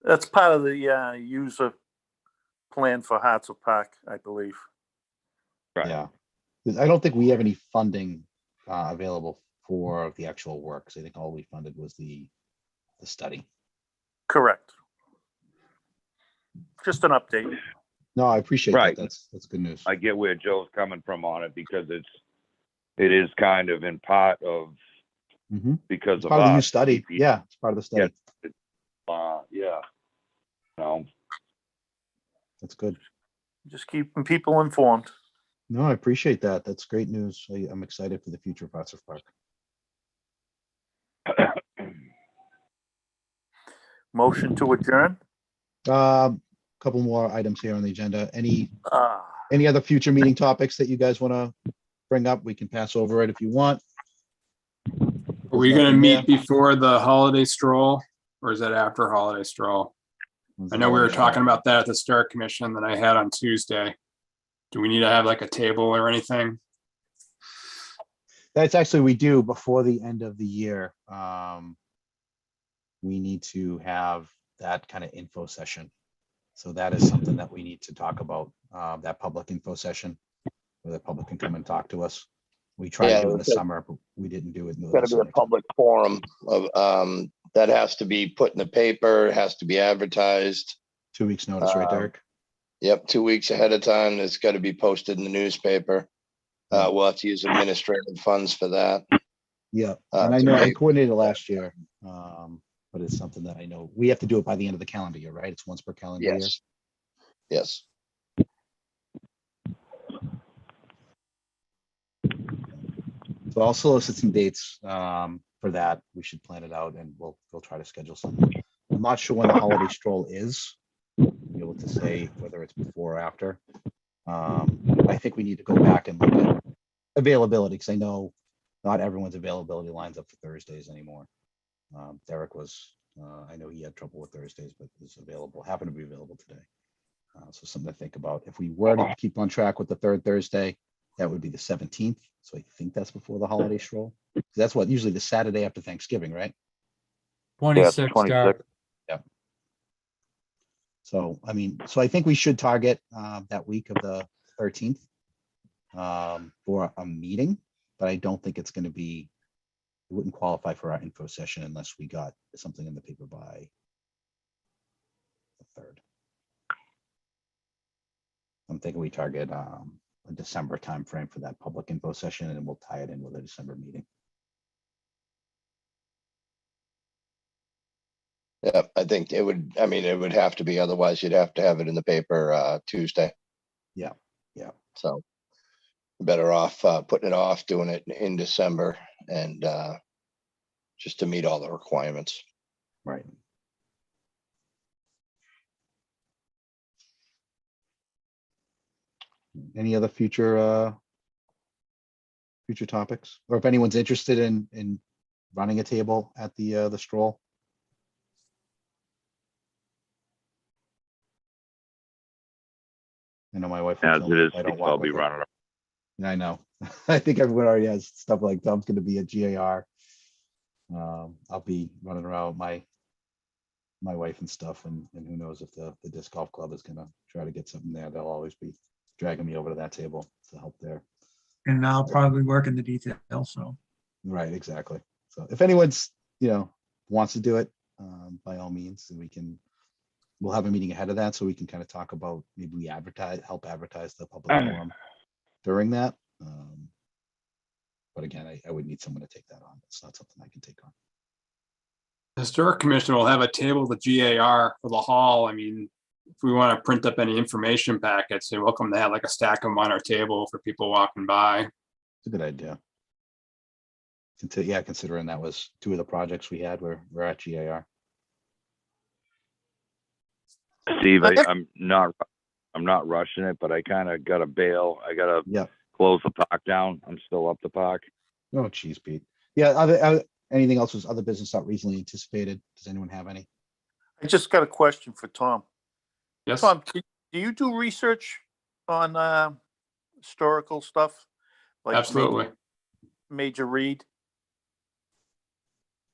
that's part of the user plan for Hansa Park, I believe. Right. Yeah. 'Cause I don't think we have any funding available for the actual work. So I think all we funded was the study. Correct. Just an update. No, I appreciate that. Right. That's good news. I get where Joe's coming from on it because it is kind of in part of Mhm. because It's of part of the new us. study. Yeah, it's part of the study. Yeah. No. That's good. Just keeping people informed. No, I appreciate that. That's great news. I'm excited for the future of Oxford Park. Motion to adjourn? Couple more items here on the agenda. Any Ah, other future meeting topics that you guys want to bring up? We can pass over it if you want. Are we There's gonna nothing meet there. before the holiday stroll, or is that after holiday stroll? I know we were talking about that at the Start Commission that I had on Tuesday. Do we need to have like a table or anything? That's actually, we do before the end of the year. We need to have that kind of info session. So that is something that we need to talk about, that public info session, where the public can come and talk to us. We tried to do it in the Yeah. summer, but we didn't do it in It's the gotta be a summer. public forum of, that has to be put in the paper, has to be advertised. 2 weeks notice, right, Derek? Yep, 2 weeks ahead of time. It's gotta be posted in the newspaper. We'll have to use administrative funds for that. Yeah, Uh, and I to know I make- coordinated last year, but it's something that I know we have to do it by the end of the calendar year, right? It's once per calendar year. Yes. Yes. So I'll solicit some dates for that. We should plan it out and we'll try to schedule something. I'm not sure when the holiday stroll is. Be able to say whether it's before or after. I think we need to go back and look at availability because I know not everyone's availability lines up for Thursdays anymore. Derek was, I know he had trouble with Thursdays, but was available, happened to be available today. So something to think about. If we were to keep on track with the third Thursday, that would be the 17th. So I think that's before the holiday stroll. 'Cause that's what, usually the Saturday after Thanksgiving, right? 26 start. So, I mean, so I think we should target that week of the 13th for a meeting, but I don't think it's going to be, it wouldn't qualify for our info session unless we got something in the paper by the 3rd. I'm thinking we target a December timeframe for that public info session, and we'll tie it in with a December meeting. Yeah, I think it would, I mean, it would have to be, otherwise you'd have to have it in the paper, Tuesday. Yeah, yeah. So better off, putting it off, doing it in December and, just to meet all the requirements. Right. Any other future topics? Or if anyone's interested in running a table at the stroll? I know my wife will As kill it me is, if I don't I'll walk be with her. running around. Yeah, I know. I think everyone already has stuff like Tom's gonna be a GAR. I'll be running around with my wife and stuff, and who knows if the disc golf club is gonna try to get something there. They'll always be dragging me over to that table to help there. And I'll probably work in the detail, so. Right, exactly. So if anyone's, wants to do it, by all means, then we'll have a meeting ahead of that so we can kind of talk about, maybe we help advertise the public forum during that. But again, I would need someone to take that on. It's not something I can take on. Historic Commission will have a table with GAR for the hall. I mean, if we want to print up any information packets, they're welcome to have like a stack of them on our table for people walking by. It's a good idea. Yeah, considering that was two of the projects we had were at GAR. Steve, I'm not rushing it, but I kind of got to bail. I got to Yeah. close the park down. I'm still up the park. Oh, geez, Pete. Yeah, anything else was other business not reasonably anticipated? Does anyone have any? I just got a question for Tom. Yes, Tom, do you do research on historical stuff? Like absolutely. Major Reed?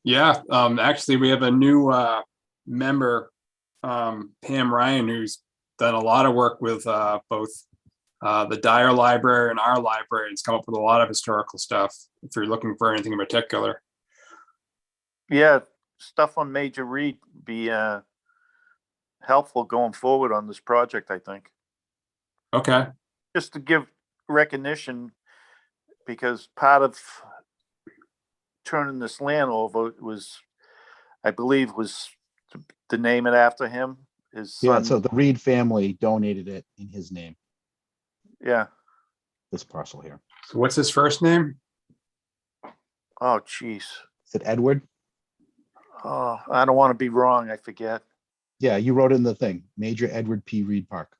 Yeah, actually, we have a new member, Pam Ryan, who's done a lot of work with both the Dyer Library and our library. It's come up with a lot of historical stuff if you're looking for anything in particular. Yeah, stuff on Major Reed be helpful going forward on this project, I think. Okay, Just to give recognition, because part of turning this land over was, I believe, was to name it after him. His Yeah, son. so the Reed family donated it in his name, Yeah. this parcel here. so what's his first name? Oh, geez. Is it Edward? Oh, I don't want to be wrong. I forget. Yeah, you wrote it in the thing, Major Edward P. Reed Park.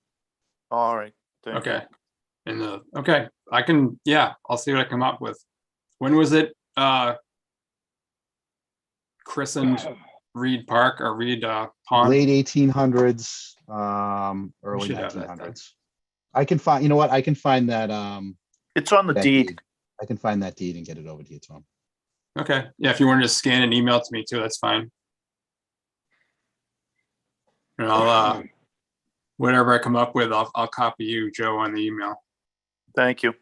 All right. Thank you. Okay, okay, I can, yeah, I'll see what I come up with. When was it christened Reed Park or Reed Pond? Late 1800s, early should have that then. 1900s. I can find, you know what? I can find that, It's on the that deed. I can find that deed and get it over to you, Tom. Okay, yeah, if you want to just scan and email it to me too, that's fine. And I'll whatever I come up with, I'll copy you, Joe, on the email. Thank you.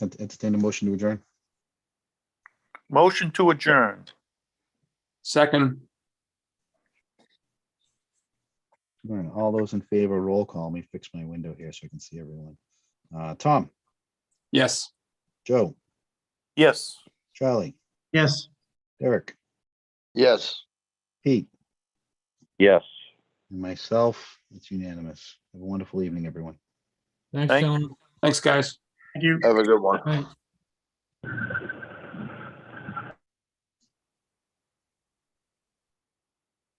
Entertain a motion to adjourn. Motion to adjourn. Second, All right, all those in favor, roll call. Let me fix my window here so I can see everyone. Tom, yes. Joe, Yes. Charlie, Yes. Derek, Yes. Pete, Yes. and myself. It's unanimous. Have a wonderful evening, everyone. Thanks, Thank- gentlemen. Thanks, guys. Thank you. Have a good one. Bye.